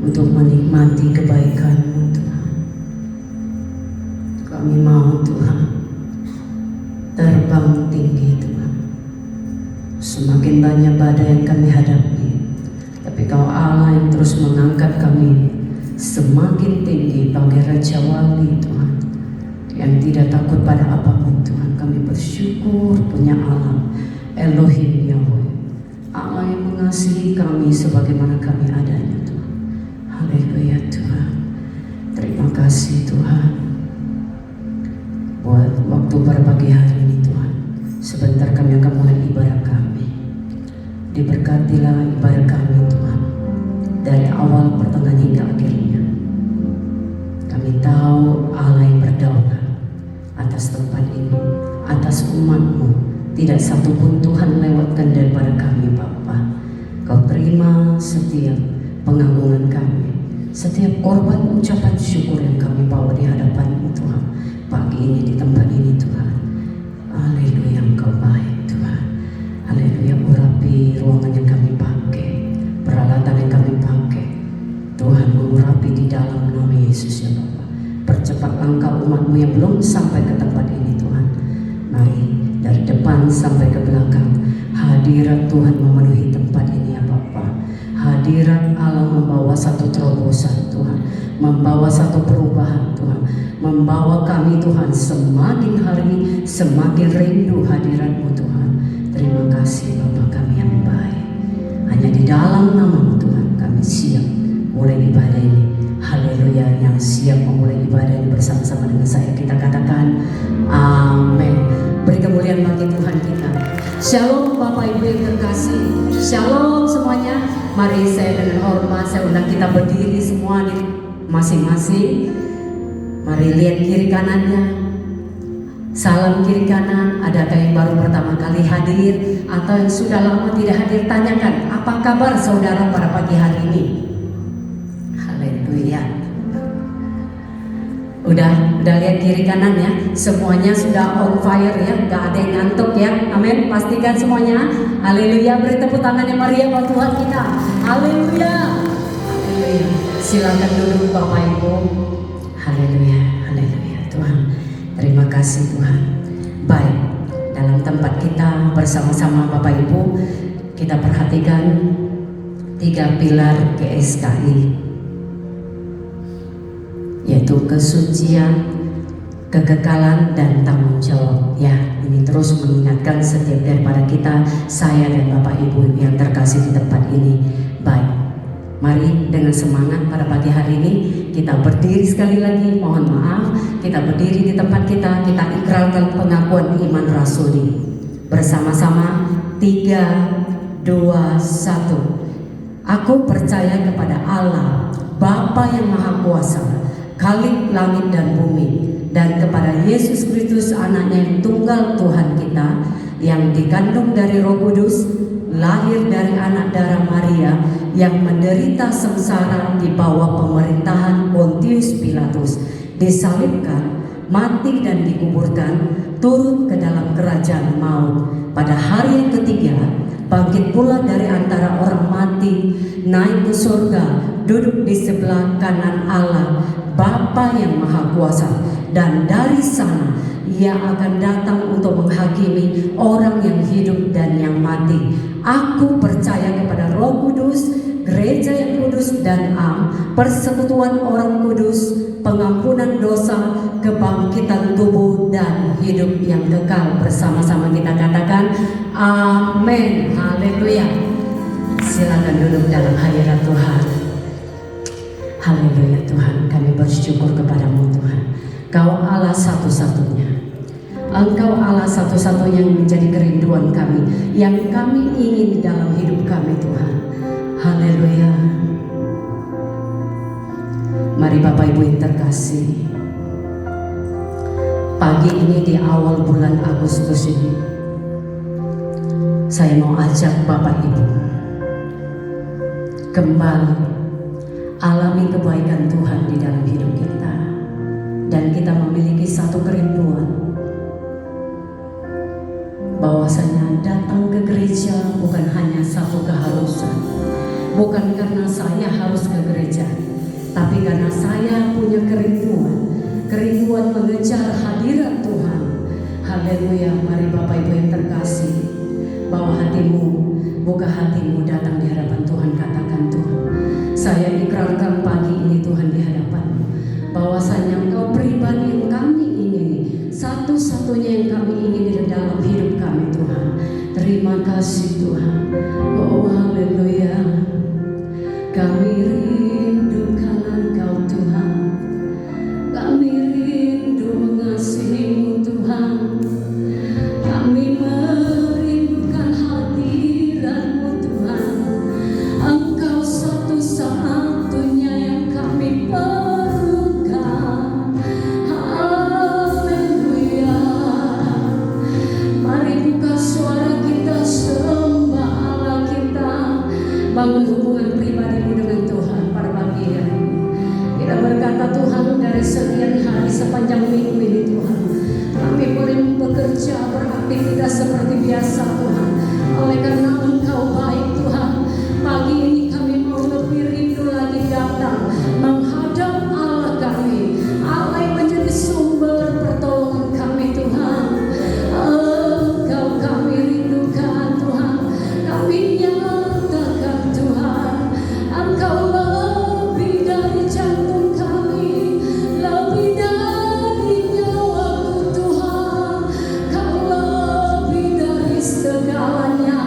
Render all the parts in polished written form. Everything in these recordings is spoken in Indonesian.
untuk menikmati kebaikan-Mu Tuhan. Kami mau Tuhan terbang tinggi Tuhan. Semakin banyak badai yang kami hadapi, tapi Kau Allah yang terus mengangkat kami semakin tinggi bagai Raja Wali Tuhan, yang tidak takut pada apapun Tuhan. Kami bersyukur punya Allah Elohim Yahweh, Allah yang mengasihi kami sebagaimana kami adanya Tuhan. Haleluya Tuhan. Terima kasih Tuhan buat waktu pada pagi hari ini Tuhan. Sebentar kami akan mulai ibadah kami. Diberkatilah ibadah kami Tuhan, dari awal, pertengahan hingga akhirnya. Kami tahu Allah yang berdaulat atas tempat ini, atas umat-Mu. Tidak satu pun Tuhan lewatkan daripada kami Bapa. Kau terima setiap pengagungan kami, setiap korban ucapan syukur yang kami bawa di hadapan-Mu Tuhan pagi ini di tempat ini Tuhan. Haleluya, Engkau baik Tuhan. Haleluya, urapi ruangan yang kami pakai, peralatan yang kami pakai Tuhan, mengurapi di dalam nama Yesus ya Bapa. Percepat langkah umat-Mu yang belum sampai ke tempat ini Tuhan. Mari dari depan sampai ke belakang, hadirat Tuhan memenuhi tempat ini ya Bapa. Hadirat Allah membawa satu terobosan Tuhan, membawa satu perubahan Tuhan, membawa kami Tuhan semakin hari semakin rindu hadirat-Mu Tuhan. Terima kasih Bapa kami yang baik. Hanya di dalam nama-Mu Tuhan kami siap mulai ibadah ini. Haleluya, yang siap memulai ibadah ini bersama-sama dengan saya, kita katakan amin. Beri kemuliaan bagi Tuhan kita. Shalom Bapak Ibu yang terkasih, shalom semuanya. Mari saya dengan hormat saya undang kita berdiri semua di masing-masing. Mari lihat kiri kanannya, salam kiri kanan. Adakah yang baru pertama kali hadir atau yang sudah lama tidak hadir? Tanyakan apa kabar saudara pada pagi hari ini. Haleluya. Udah lihat kiri kanan ya, semuanya sudah on fire ya, gak ada yang ngantuk ya, amin. Pastikan semuanya, haleluya. Beri tepuk tangannya Maria buat Tuhan kita, haleluya, haleluya. Silakan duduk Bapak Ibu, haleluya, haleluya. Tuhan, terima kasih Tuhan. Baik, dalam tempat kita bersama-sama Bapak Ibu, kita perhatikan 3 pilar GSKI, yaitu kesucian, kekekalan, dan tanggung jawab. Ya, ini terus mengingatkan setiap daripada kita, saya dan Bapak Ibu yang terkasih di tempat ini. Baik, mari dengan semangat pada pagi hari ini kita berdiri sekali lagi. Mohon maaf, kita berdiri di tempat kita ikrarkan pengakuan iman rasuli bersama-sama. 3, 2, 1. Aku percaya kepada Allah Bapa yang Maha Kuasa, Khalik langit dan bumi, dan kepada Yesus Kristus anaknya yang tunggal Tuhan kita, yang dikandung dari Roh Kudus, lahir dari anak darah Maria, yang menderita sengsara di bawah pemerintahan Pontius Pilatus, disalibkan, mati dan dikuburkan, turun ke dalam kerajaan maut. Pada hari yang ketiga bangkit pula dari antara orang mati, naik ke surga, duduk di sebelah kanan Allah Bapa yang Maha Kuasa, dan dari sana Ia akan datang untuk menghakimi orang yang hidup dan yang mati. Aku percaya kepada Roh Kudus, gereja yang kudus dan am, persekutuan orang kudus, pengampunan dosa, kebangkitan tubuh dan hidup yang kekal. Bersama-sama kita katakan amin. Haleluya. Silakan duduk dalam hadirat Tuhan. Haleluya Tuhan, kami bersyukur kepadamu Tuhan. Kau Allah satu-satunya. Engkau Allah satu-satunya yang menjadi kerinduan kami, yang kami ingin di dalam hidup kami Tuhan. Haleluya. Mari Bapak Ibu yang terkasih, pagi ini di awal bulan Agustus ini, saya mau ajak Bapak Ibu kembali alami kebaikan Tuhan di dalam hidup kita. Dan kita memiliki satu kerinduan, bahwasanya datang ke gereja bukan hanya satu keharusan, Bukan karena saya harus ke gereja, tapi karena saya punya kerinduan mengejar hadirat Tuhan. Haleluya. Mari Bapak Ibu yang terkasih, bawa hatimu, buka hatimu, datang di hadapan Tuhan. Katakan, Tuhan, saya ikrarkan pagi ini Tuhan di hadapan-Mu, bahwasanya Engkau pribadi yang kami ingini, satu-satunya yang kami ingini di dalam hidup kami Tuhan. Terima kasih Tuhan. Oh haleluya. Kami rindukan Engkau Tuhan, kami rindu mengasihi-Mu Tuhan, kami merindukan hadirat-Mu Tuhan. Engkau satu-satunya yang kami perlukan. Haleluya. Mari buka suara kita, sembah Allah kita, bangun hubungan pribadimu dengan Tuhan pada pagi hari ini. Kita berkata, Tuhan, dari sekian hari sepanjang minggu ini Tuhan, kami boleh bekerja, beraktivitas seperti biasa Tuhan. Oleh karena Engkau baik Tuhan, pagi ini kami mau lebih rindu lagi datang menghadap Allah kami, Allah yang menjadi sumber pertolongan kami Tuhan. Engkau kami rindukan Tuhan, kami nyatakan Tuhan, Engkau lebih dari jantung kami, lebih dari nyawaku Tuhan. Kau lebih dari segalanya.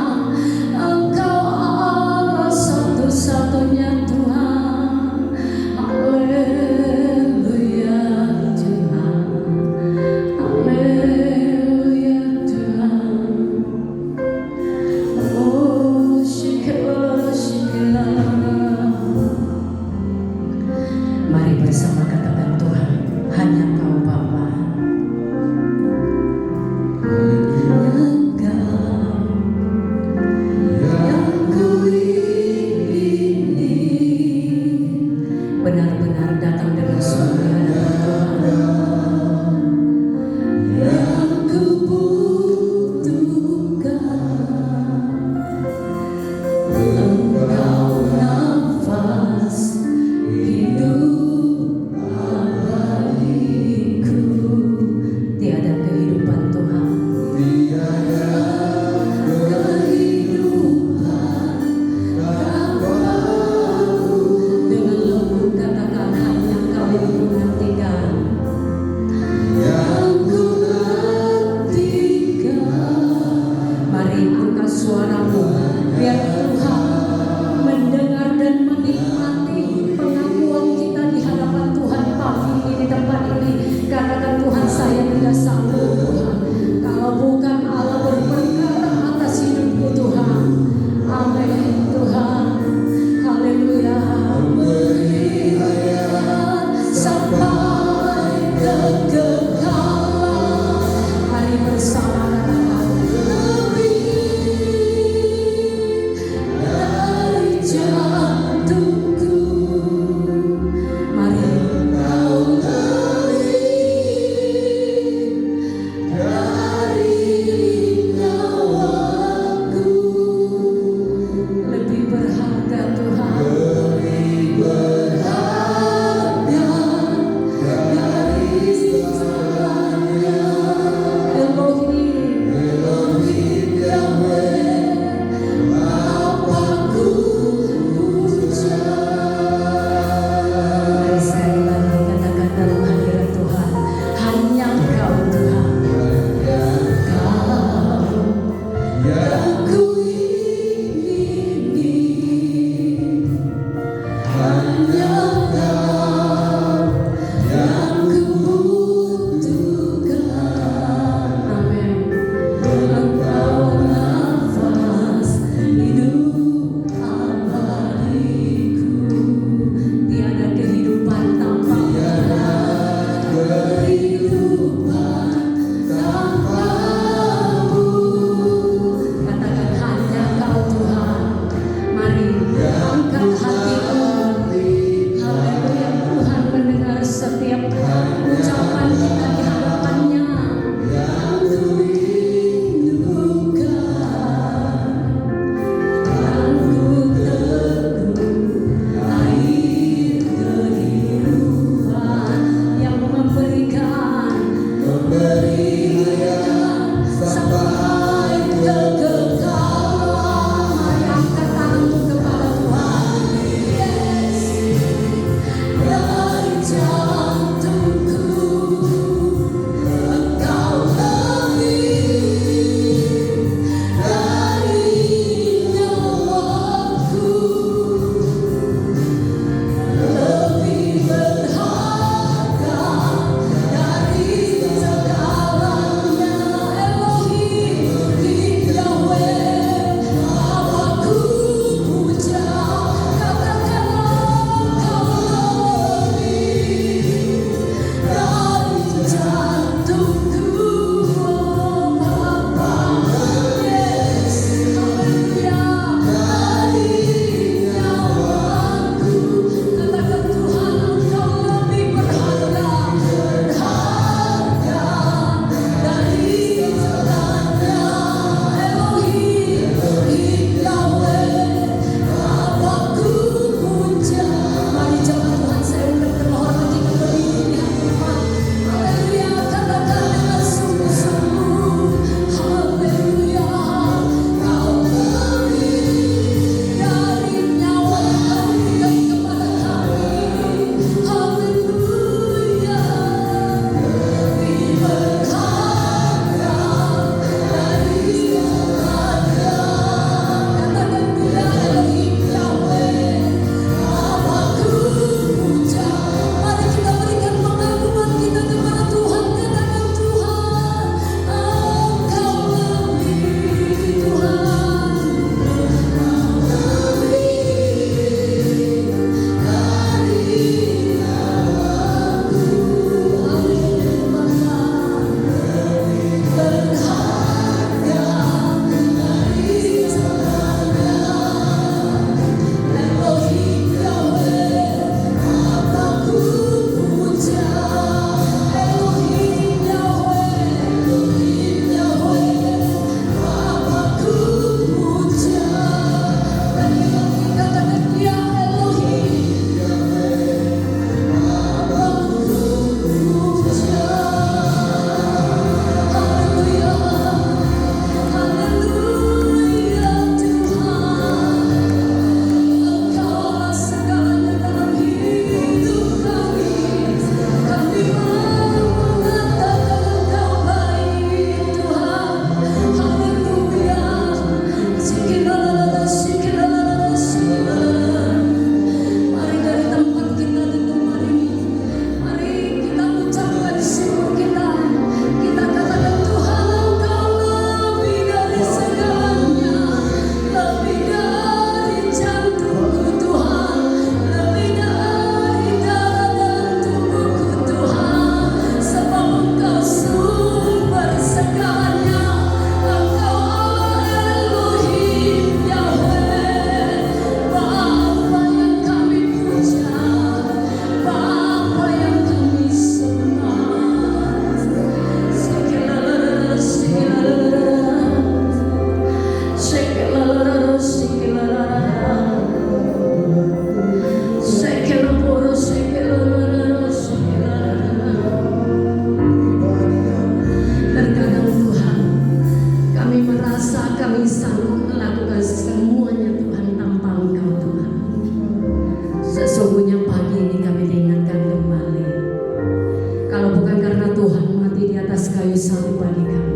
salib bagi kami.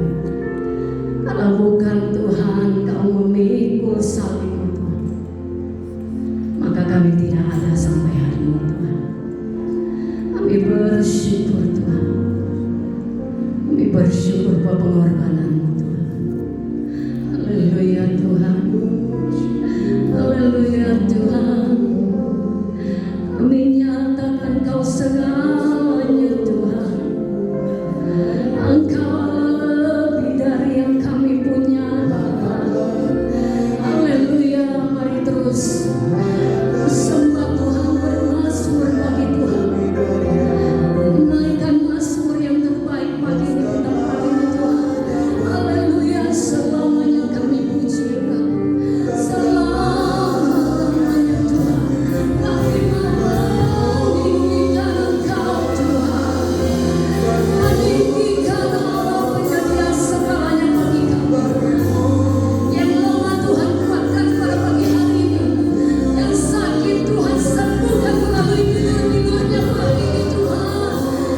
Kalau bukan Tuhan Kau memikul salib-Mu Tuhan, maka kami tidak ada sampai hari ini Tuhan. Kami bersyukur Tuhan. Kami bersyukur bahwa pengorbanan-Mu Tuhan. Haleluya Tuhan. Haleluya Tuhan. Kami nyatakan Kau segalanya Tuhan. Engkau lebih dari yang kami punya Bapa. Haleluya. Mari terus sembah Tuhan, bermazmur bagi Tuhan. Menaikkan mazmur yang terbaik bagi kita hari ini Tuhan. Haleluya. Selamanya kami puji Engkau. Selamanya Tuhan. Kami meninggikan Engkau Tuhan. Meninggikan Allah penyedia segalanya bagi kami. Yang lemah Tuhan kuatkan pada pagi hari ini. Yang sakit Tuhan sembuhkan melalui tidur-tidurnya pagi ini Tuhan.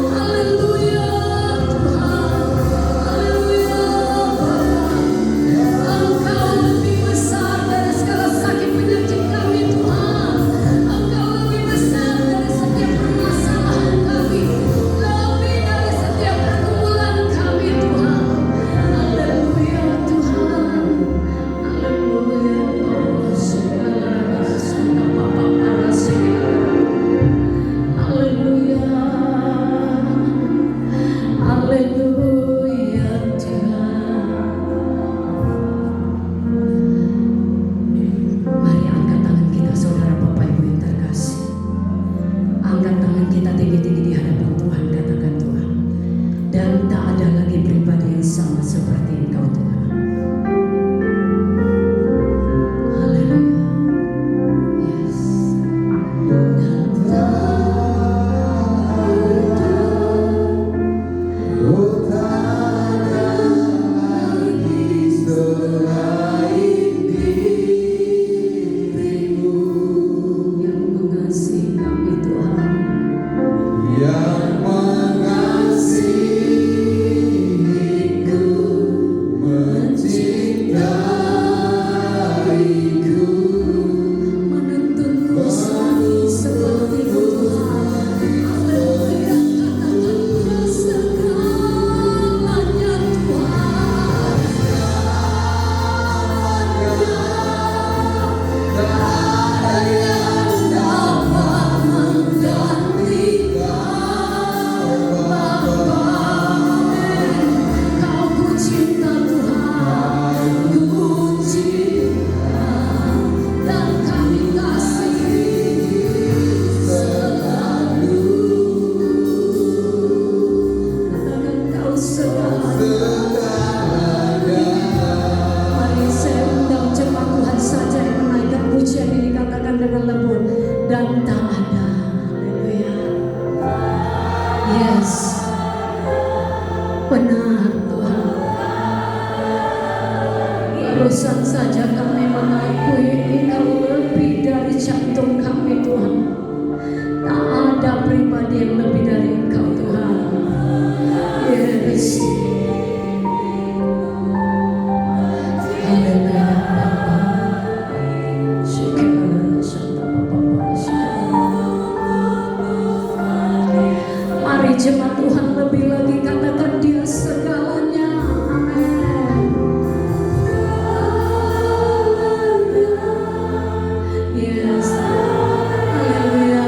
Haleluya Tuhan. Haleluya Bapa. Engkau lebih besar dari segala sakit penyakit kami Tuhan. Engkau lebih besar dari setiap permasalahan kami. Lebih dari setiap pergumulan kami Tuhan. Haleluya Tuhan. Haleluya Allah segala rasa Bapa para segala. Haleluya. Haleluya Tuhan. Mari angkat tangan kita saudara Bapak Ibu yang terkasih. Angkat tangan kita tinggi-tinggi di hadapan Tuhan. Katakan Tuhan. Dan tak ada lagi pribadi yang sama seperti Engkau Tuhan. Haleluya. Yes. Dan tak yang mengasihi kami Tuhan. Yang mengasihiku, mencintaiku, Menuntunku selalu seperti Tuhan. Haleluya. Katakan segalanya Tuhan. tak ada yang dapat menggantikan Bapa. Kau ku cinta Tuhan. Ku cinta Dan kami kasih selalu katakan Kau segalanya. segalanya. Mari saya undang jemaat Tuhan saja yang menaikkan pujian ini, katakan dengan lembut. Dan tak ada. Haleluya. Yes. Benar Tuhan. Barusan saja kami mengakui Engkau lebih dari jantung kami Tuhan. Tak ada pribadi yang lebih dari Engkau Tuhan. Yes. Haleluya Bapa. Syukur Santa Bapa. Mari jemaat Tuhan lebih lagi katakan Dia segalanya. Amin. Yes. Haleluya.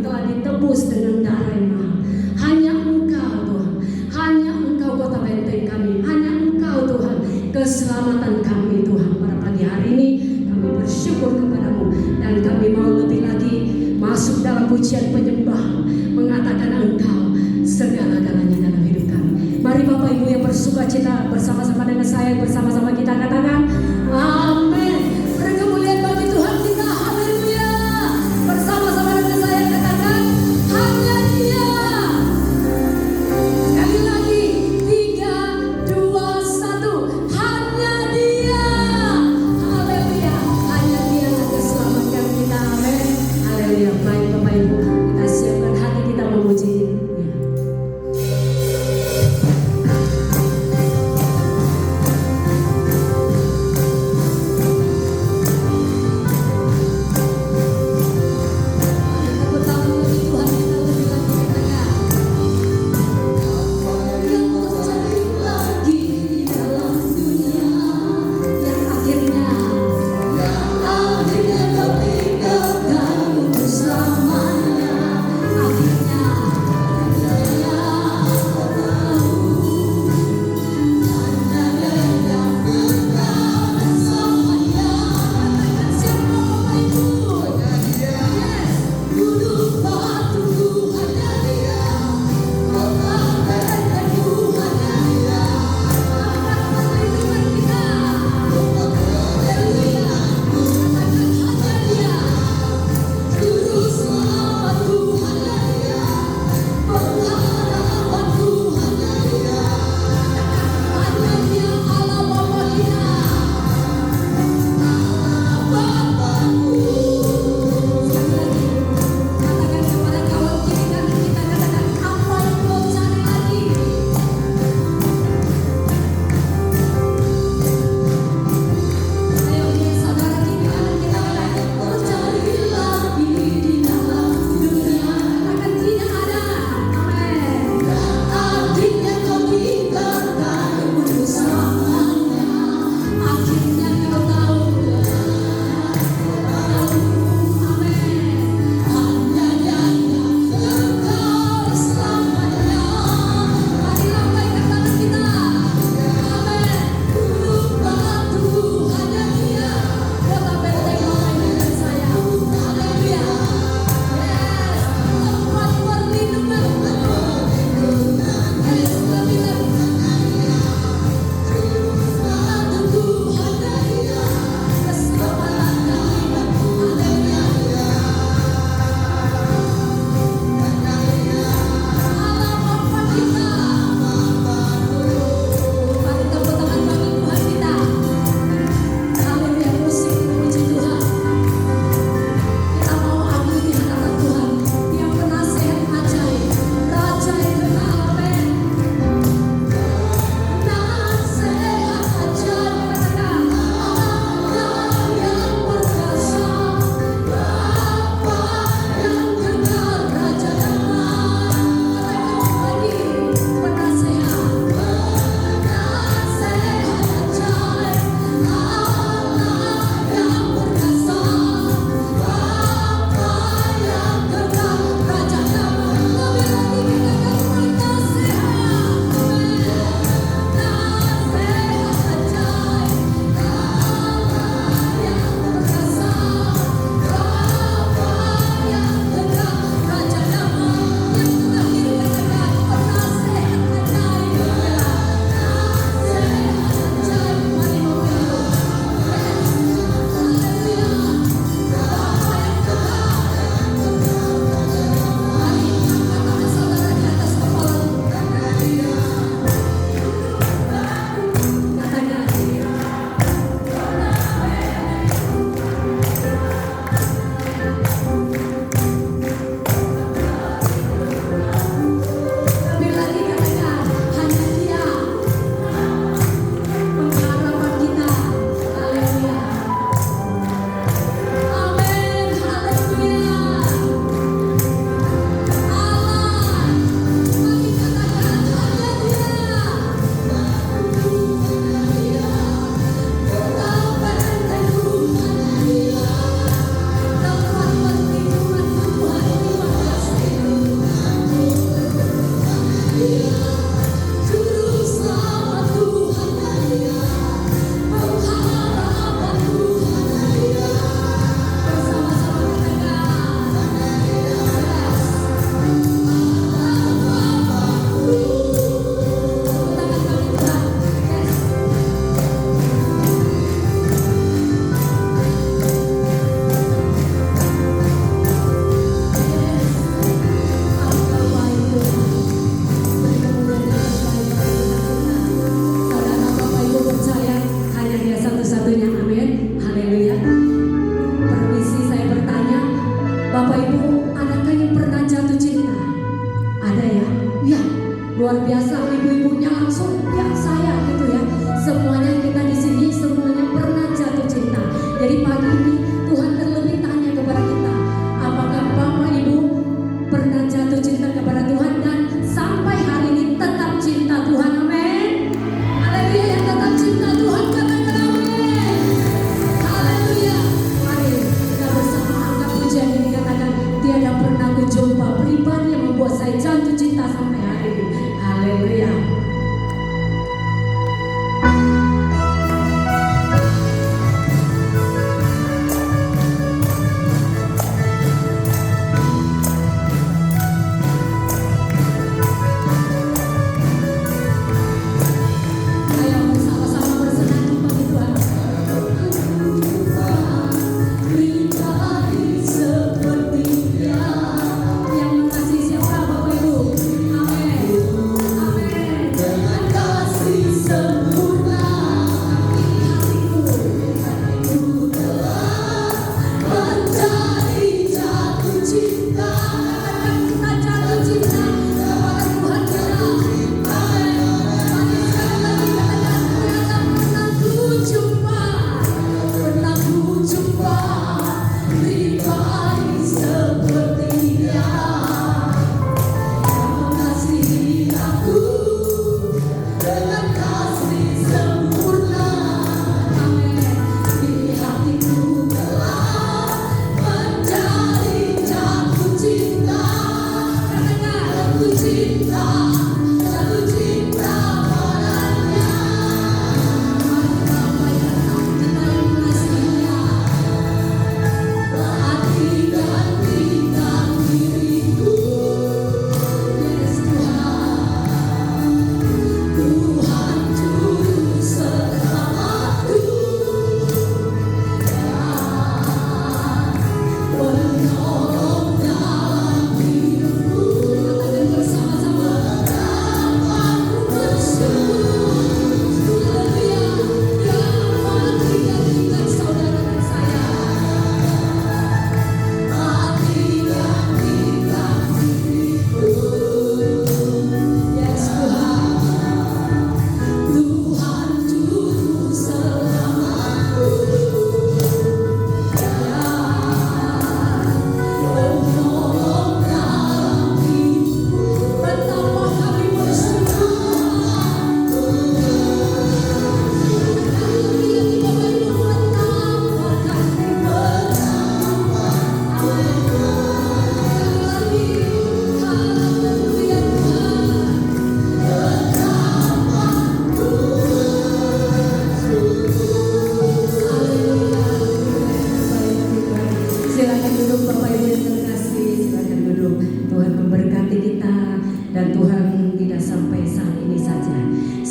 telah ditebus dengan darah yang mahal. Hanya Engkau Tuhan, hanya Engkau kota benteng kami, hanya Engkau Tuhan keselamatan kami Tuhan. Pada pagi hari ini kami bersyukur kepadamu dan kami mau lebih lagi masuk dalam pujian penyembah, mengatakan Engkau segala-galanya dalam hidup kami. Mari Bapak Ibu yang bersuka cita bersama-sama dengan saya, bersama-sama kita katakan amin. Beri kemuliaan bagi Tuhan kita, haleluya. Bersama-sama dengan saya katakan hanya Dia. Sekali lagi 3, 2, 1, hanya Dia, haleluya. Hanya Dia yang keselamatkan kita, amin, haleluya. Baik Bapak Ibu, kita siapkan hati kita memuji.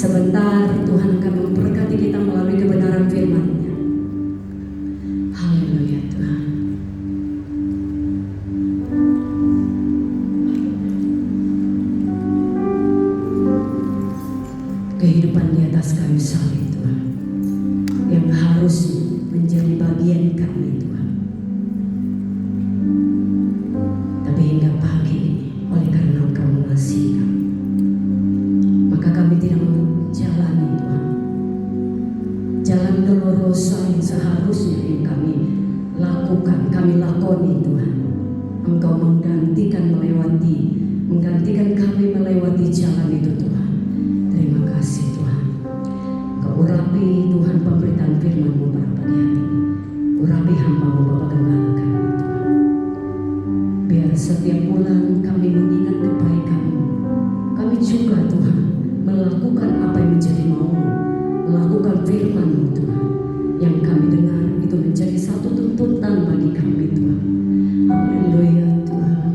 Sebentar Tuhan akan memberkati kita melalui kebenaran firman-Nya. Haleluya Tuhan. Kehidupan di atas kayu salib Tuhan, yang harus menjadi bagian kami Tuhan. Tapi hingga pagi ini, oleh karena Engkau mengasihi kami, maka kami tidak menjalani Tuhan jalan dolorosa yang seharusnya yang kami lakukan, kami lakoni Tuhan. Engkau menggantikan kami melewati jalan itu Tuhan. Terima kasih Tuhan. Engkau urapi Tuhan pemberitaan firman-Mu pada pagi hari ini. Urapi hamba-Mu Bapa Gembala kami Tuhan. Biar setiap bulan kami mengingat kebaikan-Mu. Kami juga Tuhan melakukan apa yang menjadi mau-Mu, melakukan firman-Mu Tuhan. Yang kami dengar itu menjadi satu tuntutan bagi kami Tuhan. Haleluya Tuhan.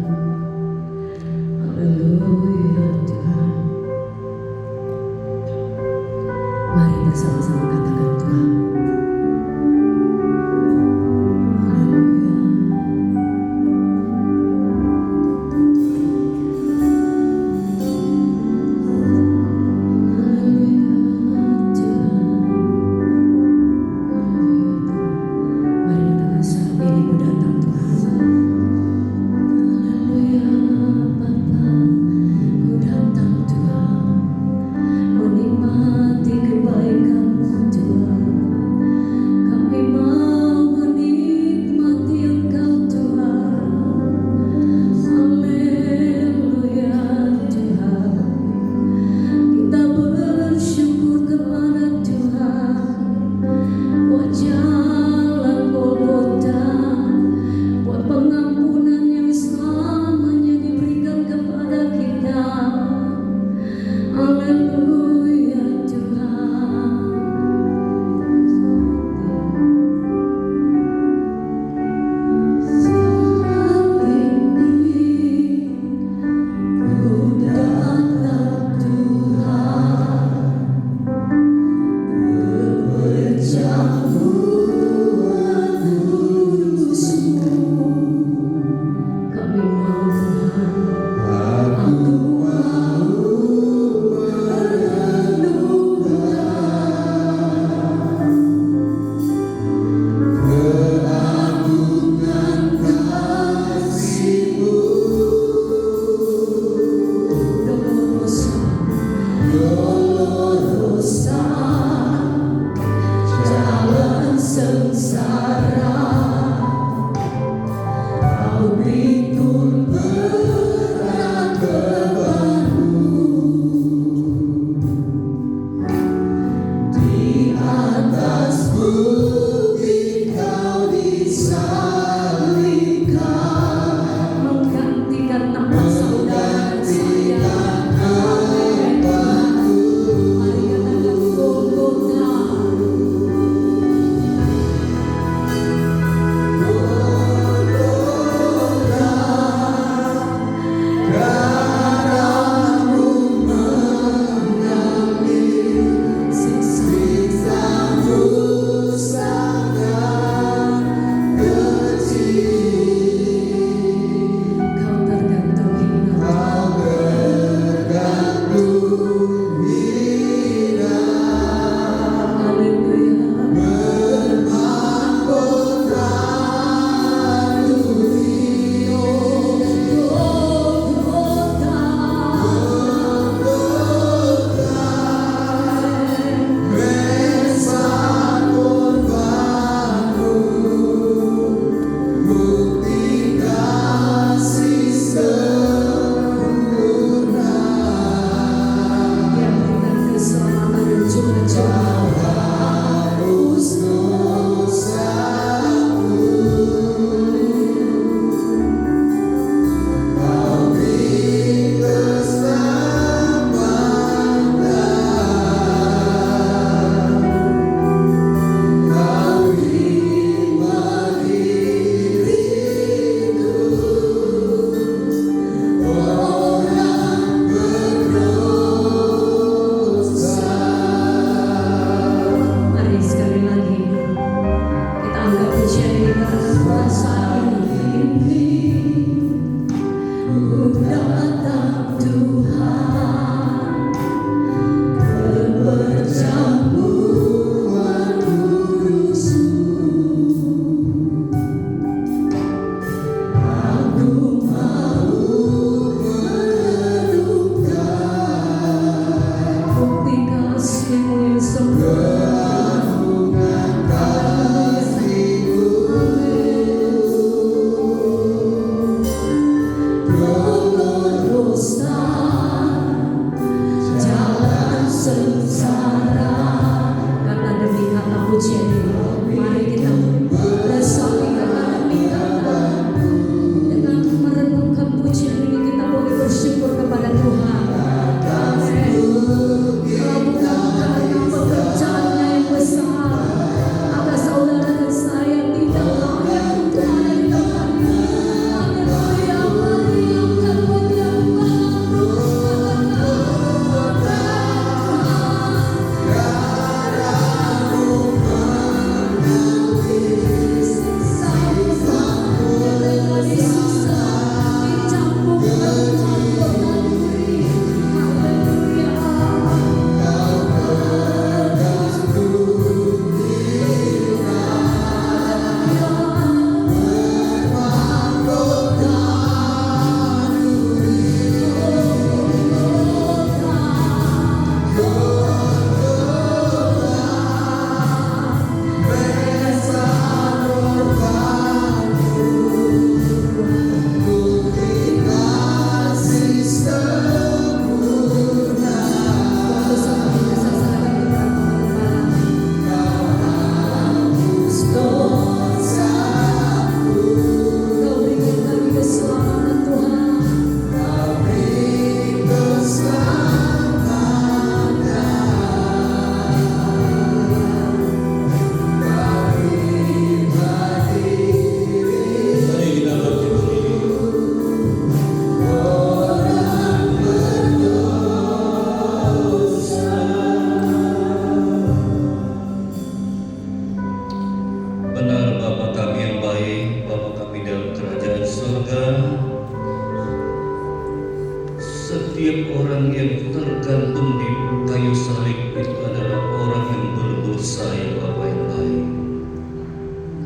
setiap orang yang tergantung di kayu salib itu adalah orang yang berdosa ya Bapa yang baik.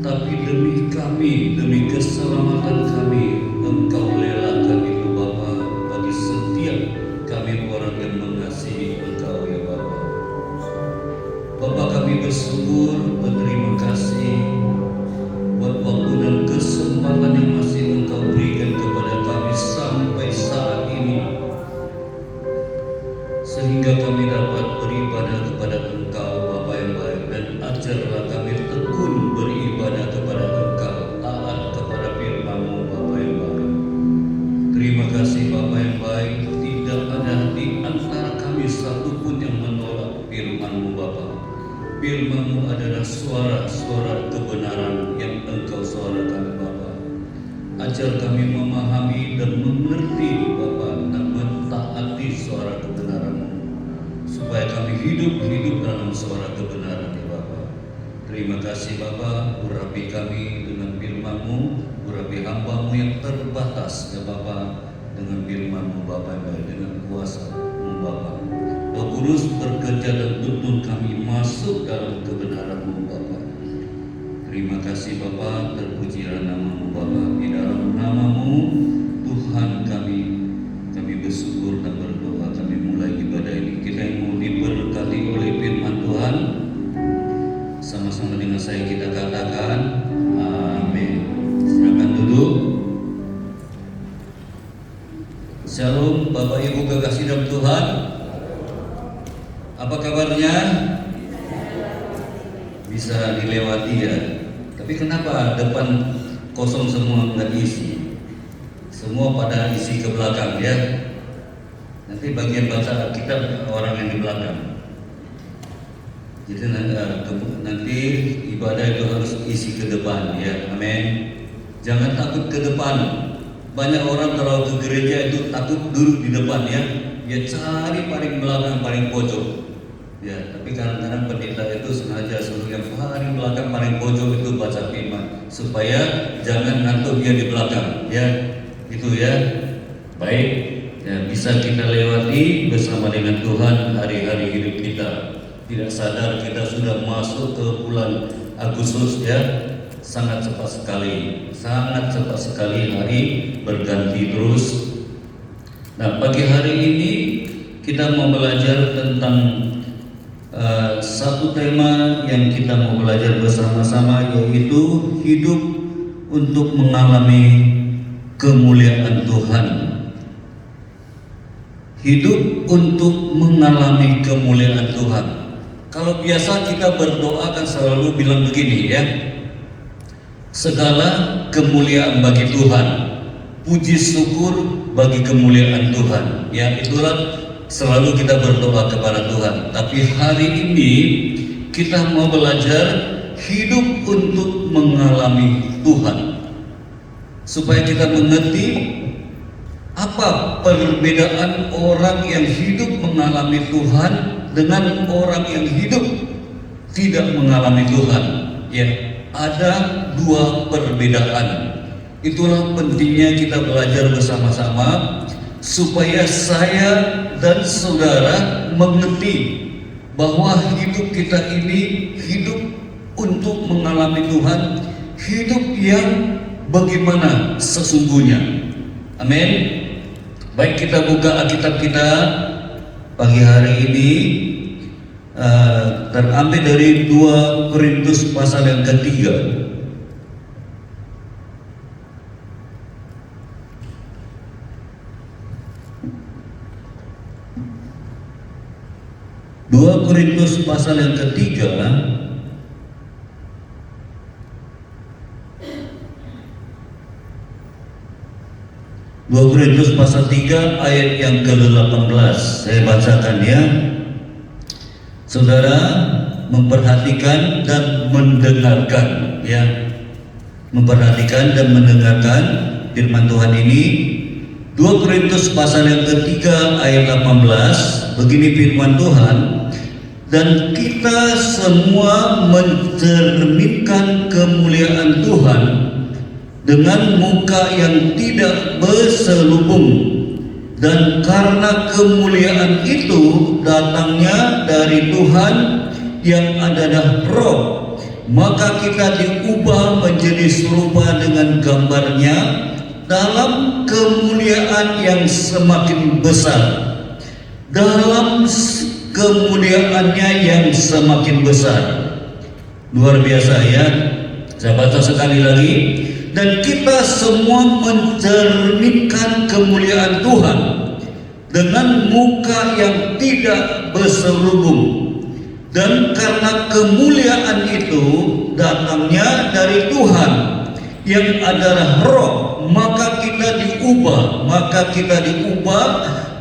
Tapi demi kami, demi keselamatan kami, Engkau relakan itu Bapa bagi setiap kami orang yang mengasihi Engkau ya Bapa. Bapa kami bersyukur, berterima kasih buat waktu dan kesempatan yang masih Engkau berikan kepada kami sampai saat ini, sehingga kami dapat beribadah kepada Engkau Bapa yang baik, dan ajarlah kami tekun beribadah kepada Engkau, taat kepada firman-Mu Bapa yang baik. Terima kasih Bapa yang baik, tidak ada di antara kami satupun yang menolak firman-Mu Bapa. Firman-Mu adalah suara-suara kebenaran yang Engkau suarakan Bapa. Ajar kami memahami dan mengerti Bapa, dan mentaati suara kebenaran-Mu, supaya kami hidup dalam suara kebenaran ya Bapa. Terima kasih Bapa, urapi kami dengan firman-Mu, urapi hamba-Mu yang terbatas ya Bapa, dengan firman-Mu Bapa yang baik, dengan kuasa-Mu Bapa. Roh Kudus bekerja dan tuntun kami masuk dalam kebenaran-Mu Bapa. Terima kasih Bapa, terpujilah nama-Mu Bapa. Di dalam nama-Mu Tuhan kami bersyukur dan berdoa. Kami mulai ibadah ini, kita yang mau diberkati oleh firman Tuhan. Sama-sama dengan saya kita katakan amin. Silakan duduk. Shalom Bapak Ibu kekasih dalam Tuhan. Apa kabarnya? Bisa dilewati ya. Tapi kenapa depan kosong semua nggak diisi? Semua pada isi ke belakang ya. Nanti bagian baca Alkitab orang yang di belakang. Jadi nanti ibadah itu harus isi ke depan ya. Amin. Jangan takut ke depan. Banyak orang kalau ke gereja itu takut duduk di depan ya. Dia cari paling belakang, paling pojok. Ya, tapi kadang-kadang pendeta itu sengaja suruh yang paling belakang, paling pojok itu baca firman, supaya jangan ngantuk dia di belakang. Ya, itu ya. Baik, ya, bisa kita lewati bersama dengan Tuhan hari-hari hidup kita. Tidak sadar kita sudah masuk ke bulan Agustus ya. Sangat cepat sekali hari berganti terus. Nah, pagi hari ini kita mau belajar tentang satu tema yang kita mau belajar bersama-sama, yaitu hidup untuk mengalami kemuliaan Tuhan. Hidup untuk mengalami kemuliaan Tuhan. Kalau biasa kita berdoa kan selalu bilang begini ya, segala kemuliaan bagi Tuhan, puji syukur bagi kemuliaan Tuhan. Ya, itulah selalu kita berdoa kepada Tuhan. Tapi hari ini kita mau belajar hidup untuk mengalami Tuhan, supaya kita mengerti apa perbedaan orang yang hidup mengalami Tuhan dengan orang yang hidup tidak mengalami Tuhan. Ya, ada dua perbedaan. Itulah pentingnya kita belajar bersama-sama, supaya saya dan saudara mengerti bahwa hidup kita ini hidup untuk mengalami Tuhan, hidup yang bagaimana sesungguhnya. Amin. Baik, kita buka Alkitab kita pagi hari ini, terambil dari 2 Korintus pasal yang ketiga. 2 Korintus pasal yang ketiga, Korintus pasal 3 ayat yang ke-18. Saya bacakan ya. Saudara memperhatikan dan mendengarkan ya. Memperhatikan dan mendengarkan firman Tuhan ini. 2 Korintus pasal yang ketiga ayat 18, begini firman Tuhan, dan kita semua mencerminkan kemuliaan Tuhan dengan muka yang tidak berselubung, Dan karena kemuliaan itu datangnya dari Tuhan yang adalah Roh, maka kita diubah menjadi serupa dengan gambarnya dalam kemuliaan yang semakin besar. Dalam kemuliaannya yang semakin besar. Luar biasa ya. Saya baca sekali lagi. Dan kita semua mencerminkan kemuliaan Tuhan dengan muka yang tidak berselubung. Dan karena kemuliaan itu datangnya dari Tuhan yang adalah Roh, maka kita diubah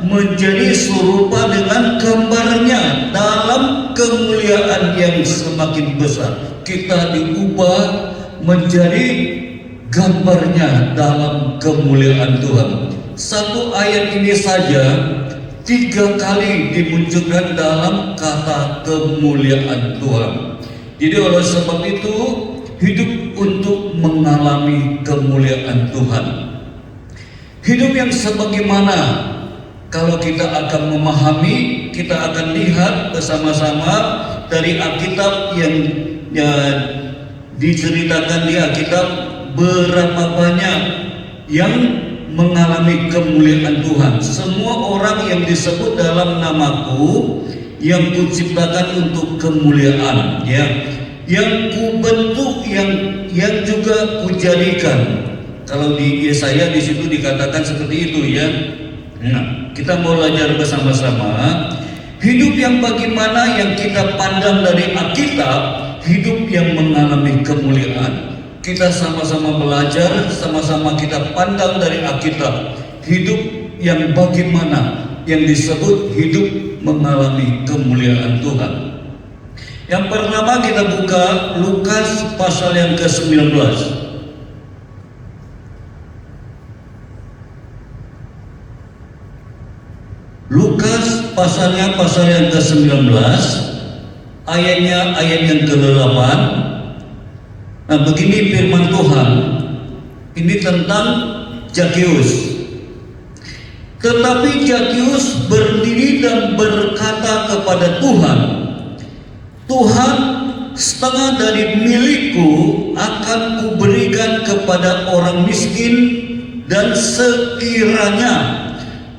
menjadi serupa dengan gambarnya dalam kemuliaan yang semakin besar. Kita diubah menjadi gambarnya dalam kemuliaan Tuhan. Satu ayat ini saja 3 kali dimunculkan dalam kata kemuliaan Tuhan. Jadi oleh sebab itu hidup untuk mengalami kemuliaan Tuhan. Hidup yang sebagaimana, kalau kita akan memahami, kita akan lihat bersama-sama dari Alkitab yang diceritakan di Alkitab, berapa banyak yang mengalami kemuliaan Tuhan. Semua orang yang disebut dalam namaku yang kuciptakan untuk kemuliaan, ya, yang kubentuk, yang juga kujadikan. Kalau di Yesaya di situ dikatakan seperti itu ya. Nah, kita mau belajar bersama-sama hidup yang bagaimana yang kita pandang dari Alkitab, hidup yang mengalami kemuliaan. Kita sama-sama belajar, sama-sama kita pandang dari Alkitab, hidup yang bagaimana yang disebut hidup mengalami kemuliaan Tuhan. Yang pertama kita buka Lukas pasal yang ke-19. Lukas pasal yang ke-19, ayat yang ke-8. Nah, begini firman Tuhan, ini tentang Zakeus. Tetapi Zakeus berdiri dan berkata kepada Tuhan, Tuhan, setengah dari milikku akan kuberikan kepada orang miskin, dan sekiranya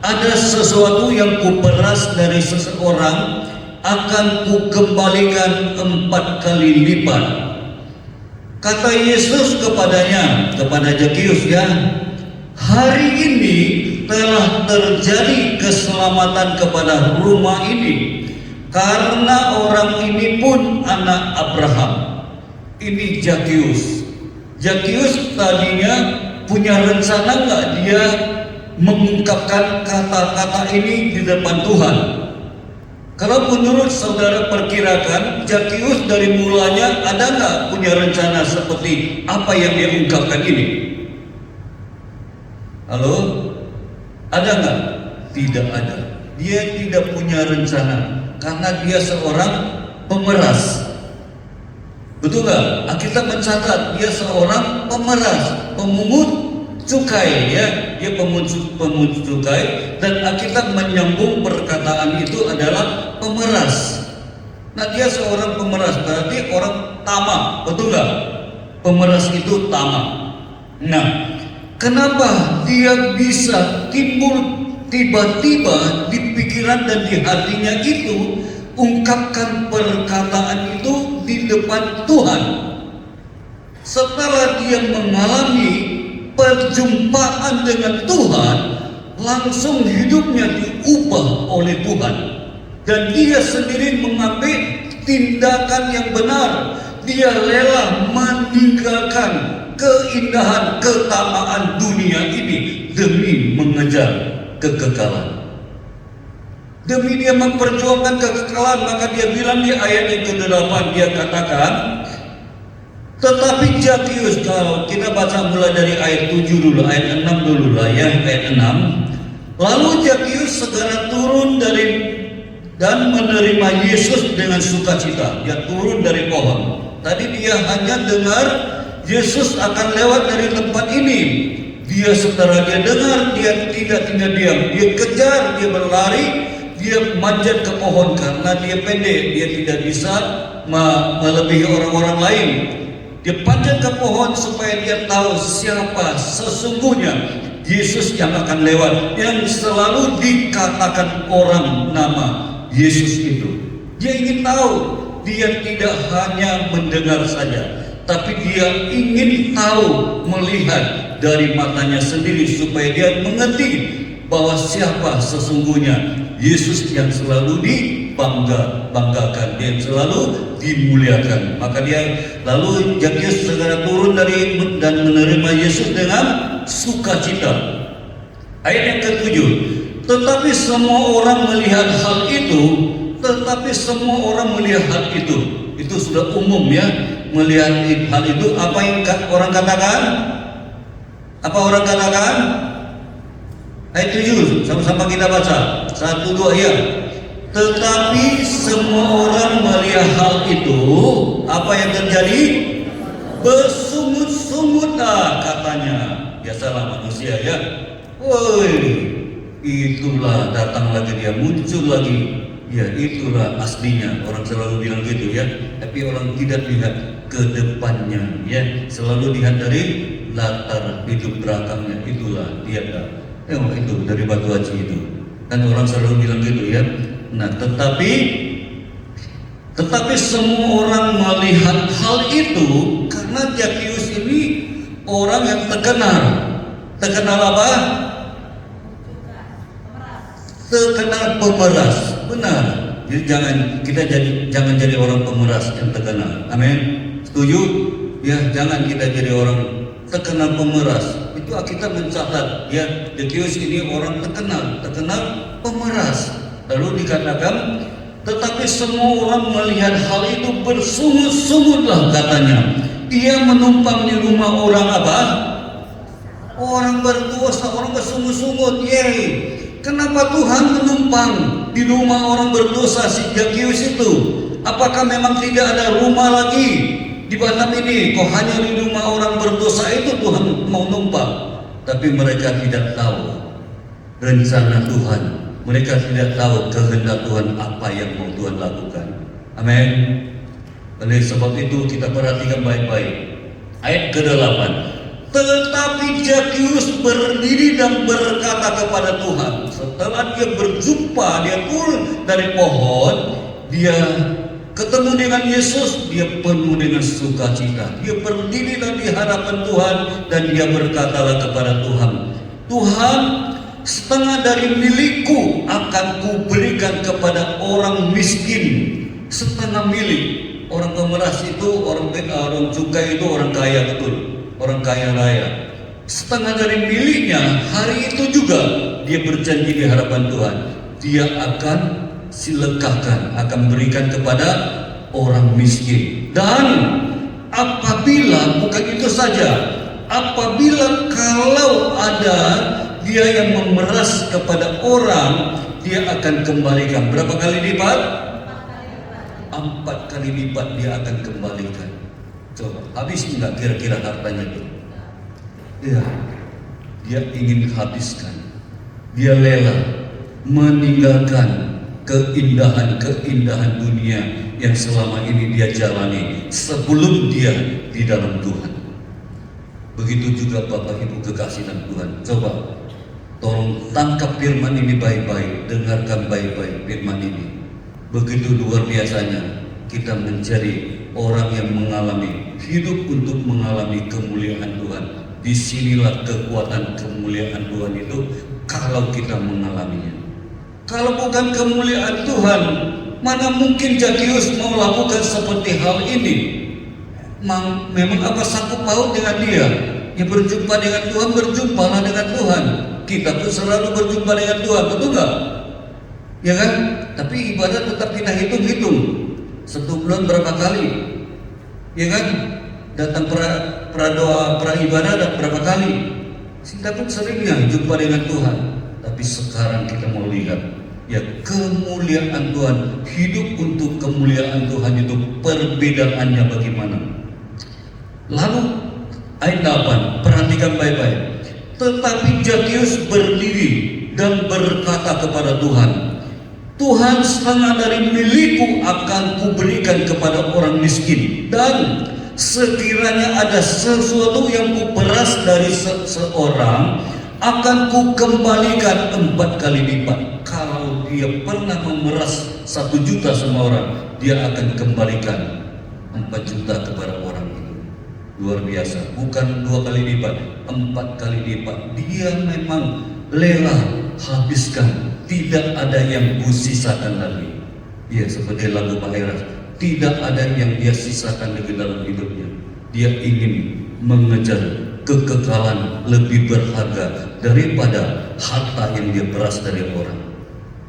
ada sesuatu yang kuperas dari seseorang, akan kukembalikan 4 kali lipat. Kata Yesus kepadanya, kepada Zakeus ya, hari ini telah terjadi keselamatan kepada rumah ini, karena orang ini pun anak Abraham. Ini Zakeus. Zakeus tadinya punya rencana nggak dia mengungkapkan kata-kata ini di depan Tuhan? Kalau menurut saudara perkirakan, Zakeus dari mulanya ada nggak punya rencana seperti apa yang dia ungkapkan ini? Halo? Ada nggak? Tidak ada. Dia tidak punya rencana karena dia seorang pemeras. Betul nggak? Alkitab mencatat dia seorang pemeras, pemungut cukai, ya, dia pemungut cukai, dan Alkitab menyambung perkataan itu adalah pemeras. Nah, dia seorang pemeras, berarti orang tamak, betul nggak? Pemeras itu tamak. Nah, kenapa dia bisa timbul tiba-tiba di pikiran dan di hatinya itu ungkapkan perkataan itu di depan Tuhan? Setelah dia mengalami perjumpaan dengan Tuhan, langsung hidupnya diubah oleh Tuhan, dan dia sendiri mengambil tindakan yang benar. Dia rela meninggalkan keindahan ketamaan dunia ini demi mengejar kekekalan. Demi dia memperjuangkan kekekalan, maka dia bilang di ayat yang ke-8, dia katakan, tetapi Zakeus, kalau kita baca mulai dari ayat 7 dulu, ayat 6 dulu lah ya, ayat 6. Lalu Zakeus segera turun dan menerima Yesus dengan sukacita. Dia turun dari pohon. Tadi dia hanya dengar Yesus akan lewat dari tempat ini. Dia setelah dia dengar, dia tidak diam. Dia kejar, dia berlari, dia manjat ke pohon karena dia pendek, dia tidak bisa melebihi orang-orang lain. Dia panjat ke pohon supaya dia tahu siapa sesungguhnya Yesus yang akan lewat, yang selalu dikatakan orang nama Yesus itu. Dia ingin tahu, dia tidak hanya mendengar saja, tapi dia ingin tahu, melihat dari matanya sendiri supaya dia mengerti bahwa siapa sesungguhnya Yesus yang selalu dibanggakan, yang selalu dimuliakan. Maka dia lalu Zakheus segera turun dari dan menerima Yesus dengan sukacita. Ayat yang ke-7. Tetapi semua orang melihat hal itu, itu sudah umum ya, melihat hal itu. Apa yang orang katakan? Apa orang katakan? Ayat 7, sama-sama kita baca. 1, 2 ya. Tetapi semua orang melihat hal itu, apa yang terjadi? Bersungut-sungut katanya. Biasalah manusia ya. Woi, itulah datang lagi dia, muncul lagi. Ya itulah aslinya, orang selalu bilang gitu ya. Tapi orang tidak lihat ke depannya ya, selalu lihat dari latar hidup belakangnya. Itulah dia. Itu dari batu aci itu. Kan orang selalu bilang gitu ya. Nah, tetapi semua orang melihat hal itu karena Zakheus ini orang yang terkenal. Terkenal apa? Terkenal pemeras. Benar. Jadi jangan jadi orang pemeras yang terkenal. Amin. Setuju? Ya, jangan kita jadi orang terkenal pemeras. Itu kita mencatat ya, Zakheus ini orang terkenal pemeras. Lalu dikatakan, tetapi semua orang melihat hal itu bersungut-sungutlah katanya. Dia menumpang di rumah orang apa? Orang berdosa, orang bersungut-sungut. Yeay. Kenapa Tuhan menumpang di rumah orang berdosa si Zakheus itu? Apakah memang tidak ada rumah lagi di Batam ini? Kok hanya di rumah orang berdosa itu Tuhan mau numpang? Tapi mereka tidak tahu rencana Tuhan. Mereka tidak tahu kehendak Tuhan, apa yang mau Tuhan lakukan. Amin. Oleh sebab itu kita perhatikan baik-baik. Ayat ke-8. Tetapi Zakheus berdiri dan berkata kepada Tuhan. Setelah dia berjumpa, dia turun dari pohon, dia ketemu dengan Yesus, dia penuh dengan sukacita. Dia berdiri di hadapan Tuhan dan dia berkatalah kepada Tuhan, Tuhan, setengah dari milikku akan kuberikan kepada orang miskin. Setengah milik. Orang pemeras itu, orang cukai itu orang kaya betul, orang kaya raya. Setengah dari miliknya hari itu juga dia berjanji di hadapan Tuhan, dia akan siledahkan, akan berikan kepada orang miskin. Dan apabila, bukan itu saja, apabila kalau ada dia yang memeras kepada orang, dia akan kembalikan. Berapa kali lipat? 4 kali lipat dia akan kembalikan. Coba, habis enggak kira-kira hartanya itu? Ya, dia ingin habiskan. Dia rela meninggalkan keindahan dunia yang selama ini dia jalani sebelum dia di dalam Tuhan. Begitu juga Bapak Ibu kekasih dalam Tuhan. Coba, tolong tangkap firman ini baik-baik, dengarkan baik-baik firman ini. Begitu luar biasanya kita menjadi orang yang mengalami hidup untuk mengalami kemuliaan Tuhan. Disinilah kekuatan kemuliaan Tuhan itu kalau kita mengalaminya. Kalau bukan kemuliaan Tuhan, mana mungkin Zakheus mau lakukan seperti hal ini? Memang apa sangkut paut dengan dia? Ya berjumpa dengan Tuhan, berjumpalah dengan Tuhan. Kita pun selalu berjumpa dengan Tuhan, betul nggak? Ya kan? Tapi ibadah tetap kita hitung-hitung. 1 bulan berapa kali? Ya kan? Datang pradoa, praibadah dan berapa kali? Kita pun seringnya jumpa dengan Tuhan. Tapi sekarang kita mau lihat, ya kemuliaan Tuhan, hidup untuk kemuliaan Tuhan itu perbedaannya bagaimana? Lalu ayat 8, perhatikan baik-baik. Tetapi Zakeus berdiri dan berkata kepada Tuhan, Tuhan, setengah dari milikku akan kuberikan kepada orang miskin, dan sekiranya ada sesuatu yang kuperas dari seorang, akan kukembalikan 4 kali lipat. Kalau dia pernah memeras 1 juta sama orang, dia akan kembalikan 4 juta kepada orang itu. Luar biasa, bukan 2 kali lipat, 4 kali lipat. Dia memang rela habiskan, tidak ada yang kusisakan lagi. Dia seperti lagu Pak Heras, tidak ada yang dia sisakan lagi dalam hidupnya. Dia ingin mengejar kekekalan lebih berharga daripada harta yang dia peras dari orang.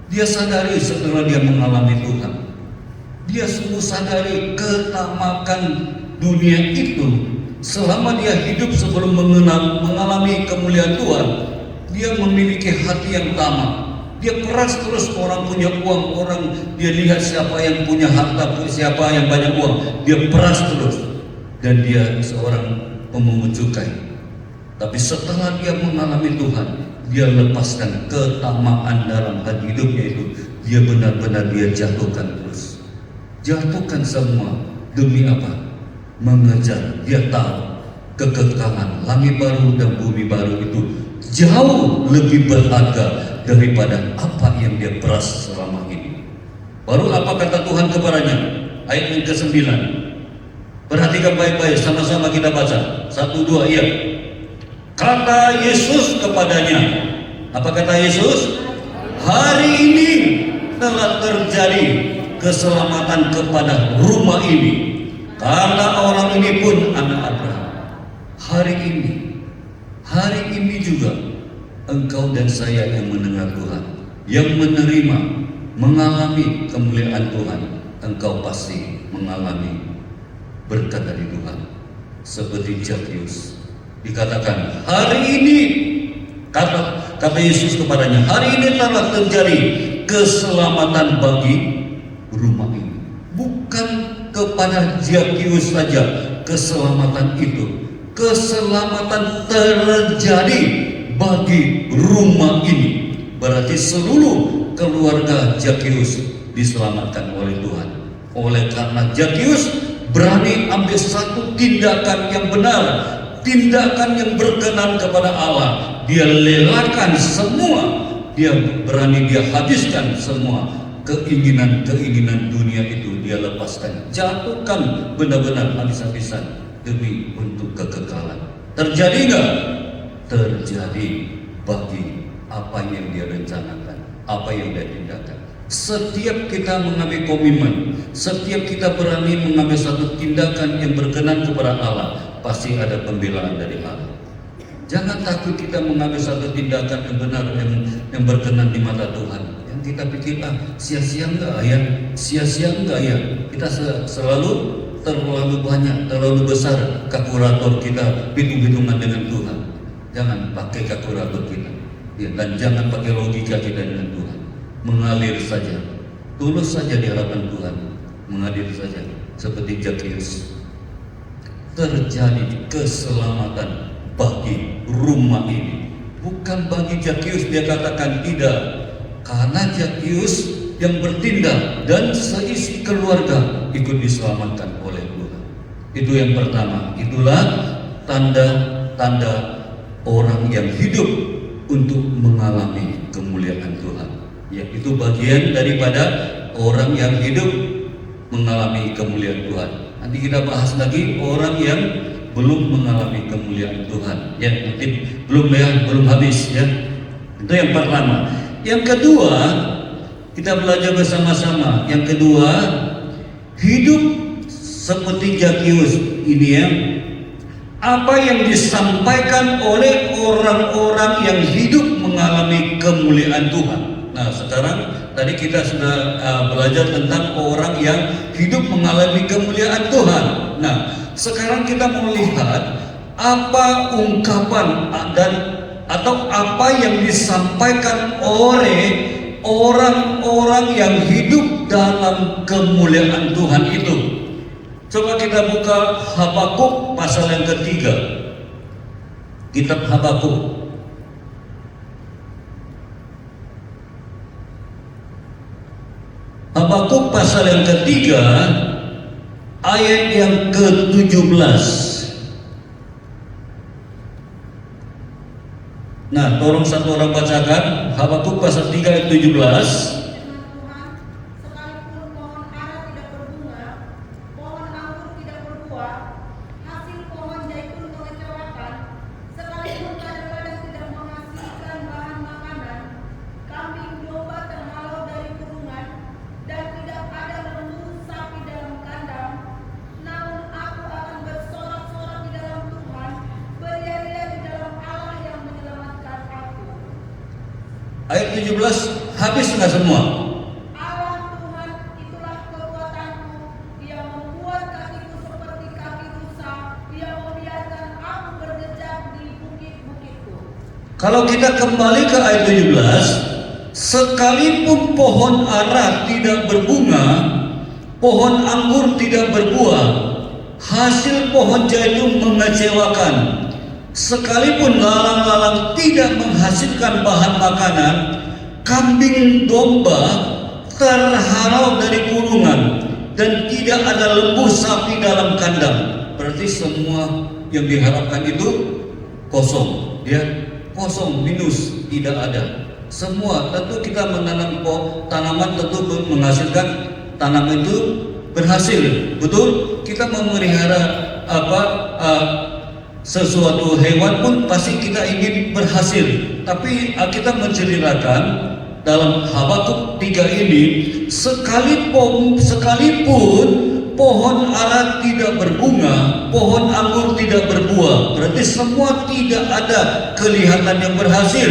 Dia sadari setelah dia mengalami Tuhan, dia sungguh sadari ketamakan dunia itu. Selama dia hidup sebelum mengalami kemuliaan Tuhan, dia memiliki hati yang tamak. Dia peras terus orang punya uang, orang dia lihat siapa yang punya harta, siapa yang banyak uang, dia peras terus. Dan dia seorang pemungut cukai. Tapi setelah dia mengalami Tuhan, dia lepaskan ketamaan dalam hati hidupnya itu. Dia benar-benar dia jatuhkan terus. Jatuhkan semua demi apa? Mengejar. Dia tahu kekekalan langit baru dan bumi baru itu jauh lebih berharga daripada apa yang dia peras selama ini. Baru apa kata Tuhan kepadanya? Ayat yang ke-9. Perhatikan baik-baik, sama-sama kita baca. 1, 2, iya. Kata Yesus kepadanya, apa kata Yesus? Hari ini telah terjadi keselamatan kepada rumah ini, karena orang ini pun anak Abraham. Hari ini juga engkau dan saya yang mendengar Tuhan, yang menerima, mengalami kemuliaan Tuhan, engkau pasti mengalami berkat dari Tuhan. Seperti Zakeus dikatakan, hari ini kata Yesus kepadanya, hari ini telah terjadi keselamatan bagi rumah ini. Bukan kepada Zakeus saja keselamatan itu, keselamatan terjadi bagi rumah ini. Berarti seluruh keluarga Zakeus diselamatkan oleh Tuhan. Oleh karena Zakeus berani ambil satu tindakan yang benar, tindakan yang berkenan kepada Allah. Dia lelakan semua, dia berani dia habiskan semua keinginan dunia itu, dia lepaskan, jatuhkan benar-benar habis-habisan demi untuk kekekalan. Terjadi enggak? Terjadi bagi apa yang dia rencanakan, apa yang dia tindakan. Setiap kita mengambil komitmen, setiap kita berani mengambil satu tindakan yang berkenan kepada Allah, pasti ada pembelaan dari Allah. Jangan takut kita mengambil satu tindakan yang benar, yang berkenan di mata Tuhan. Yang kita pikir, sia-sia enggak ya? Sia-sia enggak ya? Kita selalu terlalu banyak, terlalu besar kalkulator kita, hitung-hitungan dengan Tuhan. Jangan pakai kalkulator kita, ya, dan jangan pakai logika kita dengan Tuhan. Mengalir saja, tulus saja di hadapan Tuhan, mengalir saja seperti Zakeus. Terjadi keselamatan bagi rumah ini, bukan bagi Zakeus. Dia katakan tidak, karena Zakeus yang bertindak dan seisi keluarga ikut diselamatkan oleh Tuhan. Itu yang pertama. Itulah tanda-tanda orang yang hidup untuk mengalami kemuliaan Tuhan. Ya, itu bagian daripada orang yang hidup mengalami kemuliaan Tuhan. Nanti kita bahas lagi orang yang belum mengalami kemuliaan Tuhan. Ya, nanti belum habis ya. Itu yang pertama. Yang kedua, kita belajar bersama-sama. Yang kedua, hidup seperti Zakeus ini ya. Apa yang disampaikan oleh orang-orang yang hidup mengalami kemuliaan Tuhan. Nah, sekarang tadi kita sudah belajar tentang orang yang hidup mengalami kemuliaan Tuhan. Nah, sekarang kita melihat apa ungkapan atau apa yang disampaikan oleh orang-orang yang hidup dalam kemuliaan Tuhan itu. Coba kita buka Habakuk pasal yang ketiga. Kitab Habakuk Habakuk pasal yang ketiga ayat yang ke-17. Nah, tolong satu orang bacakan Habakuk pasal 3 ayat 17. Sekalipun pohon ara tidak berbunga, pohon anggur tidak berbuah, hasil pohon zaitun mengecewakan, sekalipun ladang-ladang tidak menghasilkan bahan makanan, kambing domba terhalau dari kurungan, dan tidak ada lembu sapi dalam kandang, namun aku akan bersorak-sorak di dalam Tuhan, beriari di dalam Allah yang menyelamatkan aku. Ayat 17 habis nggak semua? Allah Tuhan itulah kekuatanku, Dia membuat kakiku seperti kaki rusa, Dia membiarkan aku berjejak di bukit-bukitku. Kalau kita kembali ke ayat 17, sekalipun pohon ara tidak berbunga, pohon anggur tidak berbuah, hasil pohon zaitun mengecewakan, sekalipun lalang-lalang tidak menghasilkan bahan makanan, kambing domba terhalau dari kurungan, dan tidak ada lembu sapi dalam kandang. Berarti semua yang diharapkan itu kosong, ya, kosong, minus, tidak ada. Semua, tentu kita menanam tanaman tentu menghasilkan, tanaman itu berhasil, betul. Kita memelihara sesuatu hewan pun pasti kita ingin berhasil. Tapi kita menceritakan dalam Habakuk 3 ini, sekalipun pohon ara tidak berbunga, pohon anggur tidak berbuah, berarti semua tidak ada kelihatan yang berhasil.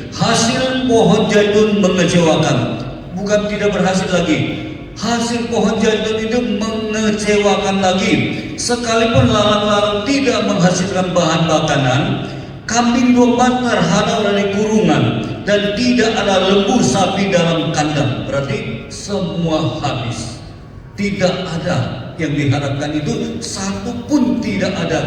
Hasil pohon zaitun mengecewakan, bukan tidak berhasil lagi. Hasil pohon zaitun itu mengecewakan lagi. Sekalipun lalang-lalang tidak menghasilkan bahan makanan, kambing domba terhalau dari kurungan, dan tidak ada lembu sapi dalam kandang. Berarti semua habis. Tidak ada yang diharapkan itu, satu pun tidak ada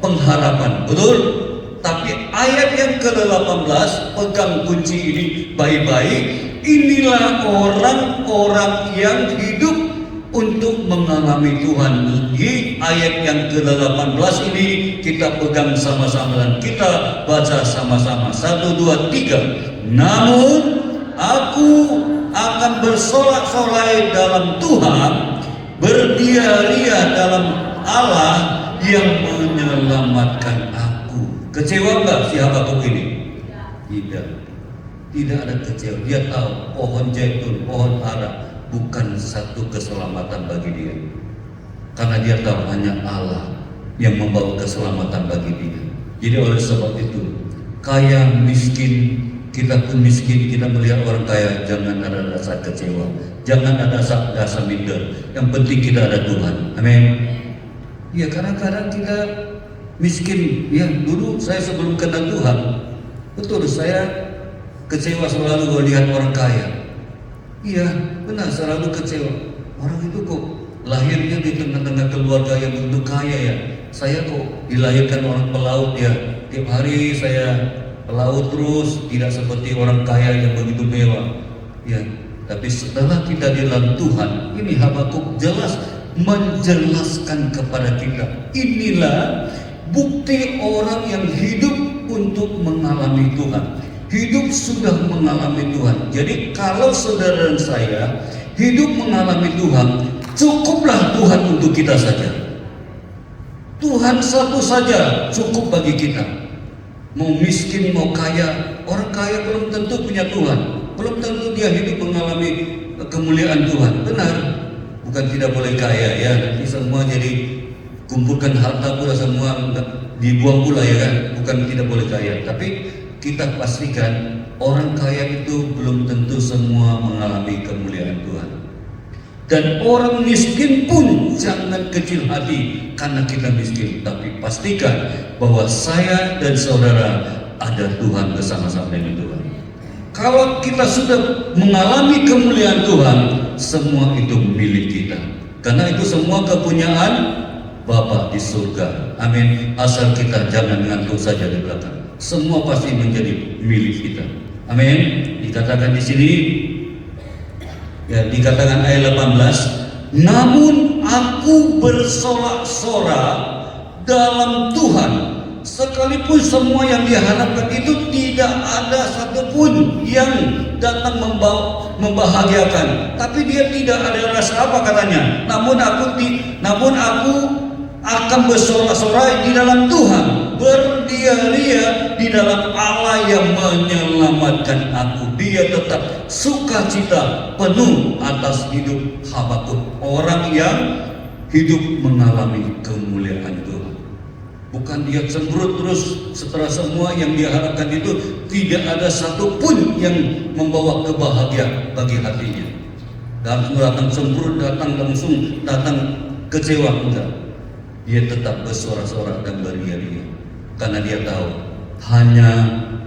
pengharapan. Betul? Tapi ayat yang ke-18, pegang kunci ini baik-baik. Inilah orang-orang yang hidup untuk mengalami Tuhan. Di ayat yang ke-18 ini kita pegang sama-sama dan kita baca sama-sama. 1, 2, 3. Namun aku akan bersorak-sorai dalam Tuhan, berdia-dia dalam Allah yang menyelamatkan aku. Kecewa enggak si Habakuk ini? Tidak. Tidak ada kecewa. Dia tahu pohon zaitun, pohon ara bukan satu keselamatan bagi dia. Karena dia tahu hanya Allah yang membawa keselamatan bagi dia. Jadi oleh sebab itu, kaya miskin, kita pun miskin, kita melihat orang kaya, jangan ada rasa kecewa, jangan ada rasa minder. Yang penting kita ada Tuhan. Amin. Ya, kadang-kadang kita miskin. Ya, dulu saya sebelum kenal Tuhan, betul saya kecewa selalu kalau lihat orang kaya. Iya, benar, selalu kecewa. Orang itu kok lahirnya di tengah-tengah keluarga yang begitu kaya ya. Saya kok dilahirkan orang pelaut ya. Tiap hari saya pelaut terus, tidak seperti orang kaya yang begitu mewah. Ya, tapi setelah kita di dalam Tuhan, ini Habakuk jelas menjelaskan kepada kita. Inilah bukti orang yang hidup untuk mengalami Tuhan. Hidup sudah mengalami Tuhan. Jadi kalau saudara dan saya hidup mengalami Tuhan, cukuplah Tuhan untuk kita saja. Tuhan satu saja cukup bagi kita. Mau miskin, mau kaya. Orang kaya belum tentu punya Tuhan. Belum tentu dia hidup mengalami kemuliaan Tuhan. Benar, bukan tidak boleh kaya ya. Nanti semua jadi kumpulkan harta pula semua dibuang pula ya kan. Bukan tidak boleh kaya. Tapi kita pastikan orang kaya itu belum tentu semua mengalami kemuliaan Tuhan. Dan orang miskin pun jangan kecil hati karena kita miskin, tapi pastikan bahwa saya dan saudara ada Tuhan bersama-sama dengan Tuhan. Kalau kita sudah mengalami kemuliaan Tuhan, semua itu milik kita. Karena itu semua kepunyaan Bapa di surga. Amin. Asal kita jangan ngantuk saja di belakang. Semua pasti menjadi milik kita. Amin. Dikatakan di sini, Ya, dikatakan ayat 18, namun aku bersorak-sorak dalam Tuhan, sekalipun semua yang diharapkan itu tidak ada satupun yang datang membahagiakan, tapi dia tidak ada rasa apa katanya. Namun aku akan bersorak-sorai di dalam Tuhan, berdia-dia di dalam Allah yang menyelamatkan aku. Dia tetap sukacita penuh atas hidup Habakuk, orang yang hidup mengalami kemuliaan Tuhan. Bukan dia cemberut terus setelah semua yang diharapkan itu tidak ada satupun yang membawa kebahagiaan bagi hatinya. Dan datang cemberut, datang kecewa, enggak. Dia tetap bersorak-sorak dan beria-ria karena dia tahu hanya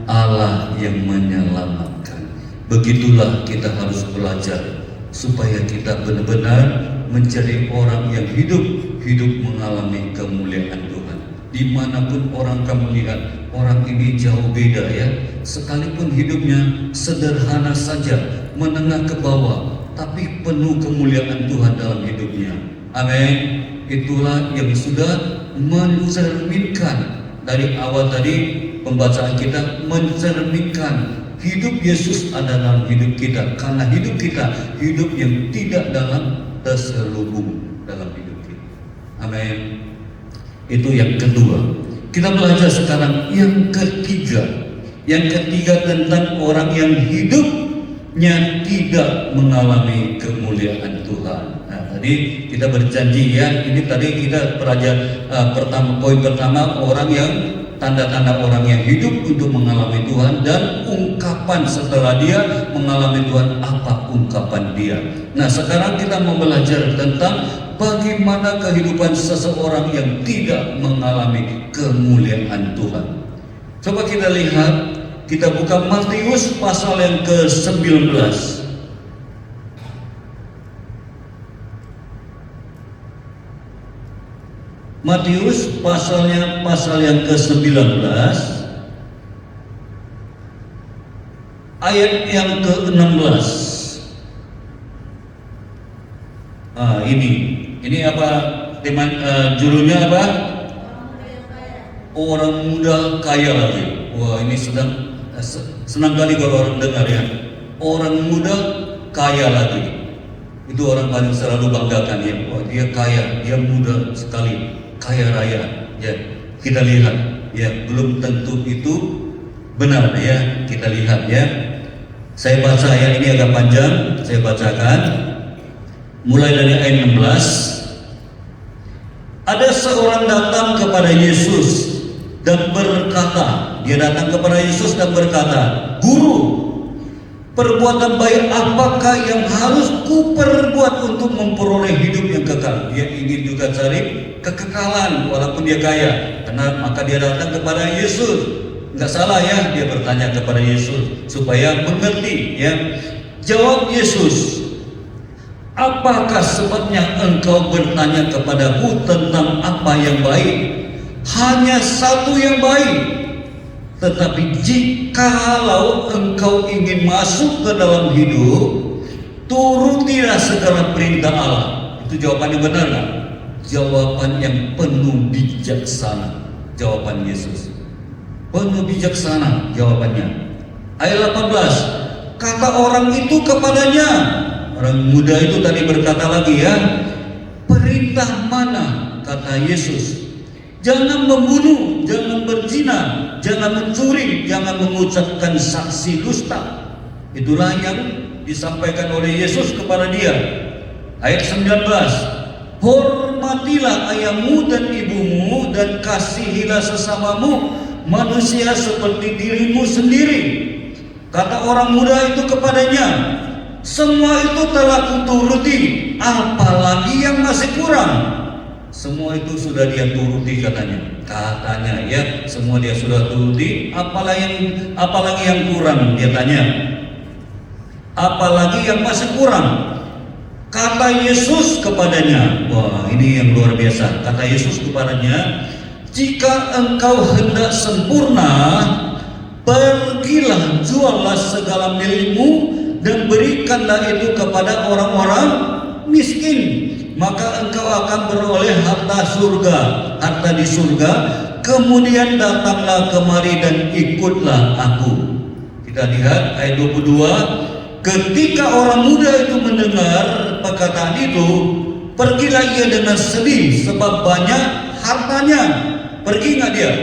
Allah yang menyelamatkan. Begitulah kita harus belajar supaya kita benar-benar menjadi orang yang hidup mengalami kemuliaan Tuhan. Dimanapun orang kamu lihat, orang ini jauh beda ya. Sekalipun hidupnya sederhana saja, menengah ke bawah, tapi penuh kemuliaan Tuhan dalam hidupnya. Amin. Itulah yang sudah mencerminkan dari awal tadi pembacaan kita, mencerminkan hidup Yesus ada dalam hidup kita. Karena hidup kita hidup yang tidak dalam terselubung dalam hidup kita. Amin. Itu yang kedua. Kita belajar sekarang yang ketiga. Yang ketiga tentang orang yang hidupnya tidak mengalami kemuliaan Tuhan. Nah, tadi kita berjanji ya. Ini tadi kita belajar poin pertama, orang yang tanda-tanda orang yang hidup untuk mengalami Tuhan, dan ungkapan setelah dia mengalami Tuhan, apa ungkapan dia. Nah, sekarang kita mau belajar tentang bagaimana kehidupan seseorang yang tidak mengalami kemuliaan Tuhan. Coba kita lihat, kita buka Matius pasal yang ke-19. Matius pasal yang ke-19 ayat yang ke-16. Ini apa tema judulnya apa? Orang muda kaya lagi. Wah, ini senang kali kalau orang dengar ya. Orang muda kaya lagi. Itu orang paling selalu banggakan ya. Wah, dia kaya, dia muda sekali. Kaya raya, ya kita lihat, ya belum tentu itu benar ya, kita lihat ya. Saya baca ya, ini agak panjang, saya bacakan. Mulai dari ayat 16. Ada seorang datang kepada Yesus dan berkata, dia datang kepada Yesus dan berkata, Guru, perbuatan baik apakah yang harus kuperbuat untuk memperoleh hidup yang kekal? Dia ingin juga cari kekekalan walaupun dia kaya. Maka dia datang kepada Yesus. Enggak salah ya, dia bertanya kepada Yesus supaya mengerti ya. Jawab Yesus, apakah sebabnya engkau bertanya kepadaku tentang apa yang baik? Hanya satu yang baik. Tetapi jikalau engkau ingin masuk ke dalam hidup, turutilah segala perintah Allah. Itu jawabannya benar nggak? Jawaban yang penuh bijaksana. Jawaban Yesus penuh bijaksana jawabannya. Ayat 18. Kata orang itu kepadanya, orang muda itu tadi berkata lagi ya, perintah mana? Kata Yesus, jangan membunuh, jangan berzina, jangan mencuri, jangan mengucapkan saksi dusta. Itulah yang disampaikan oleh Yesus kepada dia. Ayat 19. Hormatilah ayahmu dan ibumu dan kasihilah sesamamu manusia seperti dirimu sendiri. Kata orang muda itu kepadanya, semua itu telah kuturuti, apalagi yang masih kurang? Semua itu sudah dia turuti katanya ya, semua dia sudah turuti, apalagi yang kurang? Dia tanya, apalagi yang masih kurang? Kata Yesus kepadanya, wah ini yang luar biasa. Kata Yesus kepadanya, jika engkau hendak sempurna, pergilah juallah segala milikmu dan berikanlah berikanlah itu kepada orang-orang miskin, maka engkau akan beroleh harta surga, harta di surga. Kemudian datanglah kemari dan ikutlah aku. Kita lihat ayat 22. Ketika orang muda itu mendengar perkataan itu, pergilah ia dengan sedih sebab banyak hartanya. Pergi nggak dia?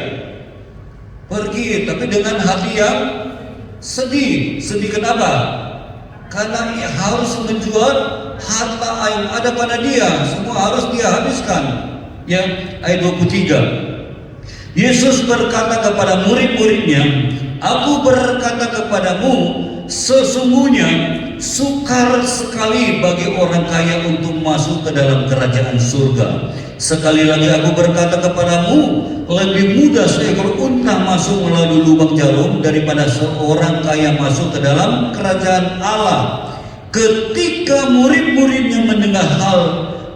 Pergi, tapi dengan hati yang sedih. Sedih kenapa? Karena ia harus menjual harta yang ada pada dia, semua harus dia habiskan. Ya, ayat 23. Yesus berkata kepada murid-muridnya, aku berkata kepadamu, sesungguhnya sukar sekali bagi orang kaya untuk masuk ke dalam kerajaan surga. Sekali lagi aku berkata kepadamu, lebih mudah seekor unta masuk melalui lubang jarum daripada seorang kaya masuk ke dalam kerajaan Allah. Ketika murid-muridnya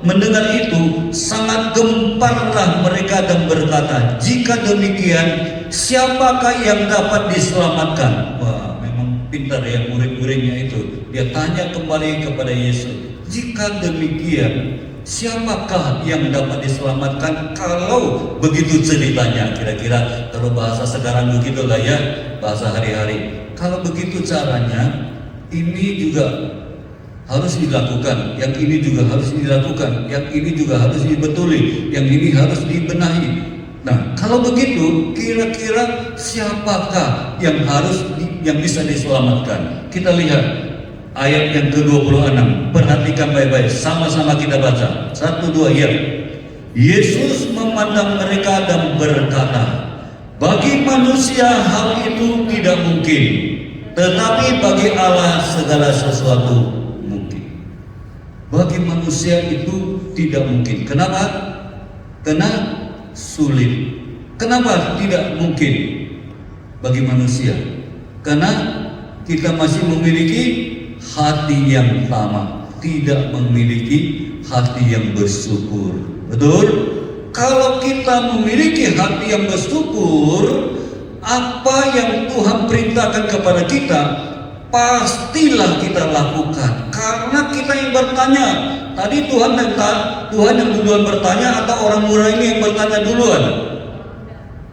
mendengar itu, sangat gemparlah mereka dan berkata, jika demikian, siapakah yang dapat diselamatkan? Wah, memang pintar ya murid-muridnya itu. Dia tanya kembali kepada Yesus, jika demikian, siapakah yang dapat diselamatkan? Kalau begitu ceritanya, kira-kira kalau bahasa sekarang begitulah ya, bahasa hari-hari. Kalau begitu caranya, ini juga harus dilakukan, yang ini juga harus dilakukan, yang ini juga harus dibetuli, yang ini harus dibenahi. Nah, kalau begitu, kira-kira siapakah yang bisa diselamatkan? Kita lihat ayat yang ke-26. Perhatikan baik-baik, sama-sama kita baca. 1, 2, ya. Yesus memandang mereka dan berkata, bagi manusia hal itu tidak mungkin, tetapi bagi Allah segala sesuatu mungkin. Bagi manusia itu tidak mungkin. Kenapa? Karena sulit. Kenapa tidak mungkin bagi manusia? Karena kita masih memiliki hati yang lama, tidak memiliki hati yang bersyukur. Betul? Kalau kita memiliki hati yang bersyukur, apa yang Tuhan perintahkan kepada kita, pastilah kita lakukan. Karena kita yang bertanya. Tadi Tuhan yang duluan bertanya atau orang murah ini yang bertanya duluan?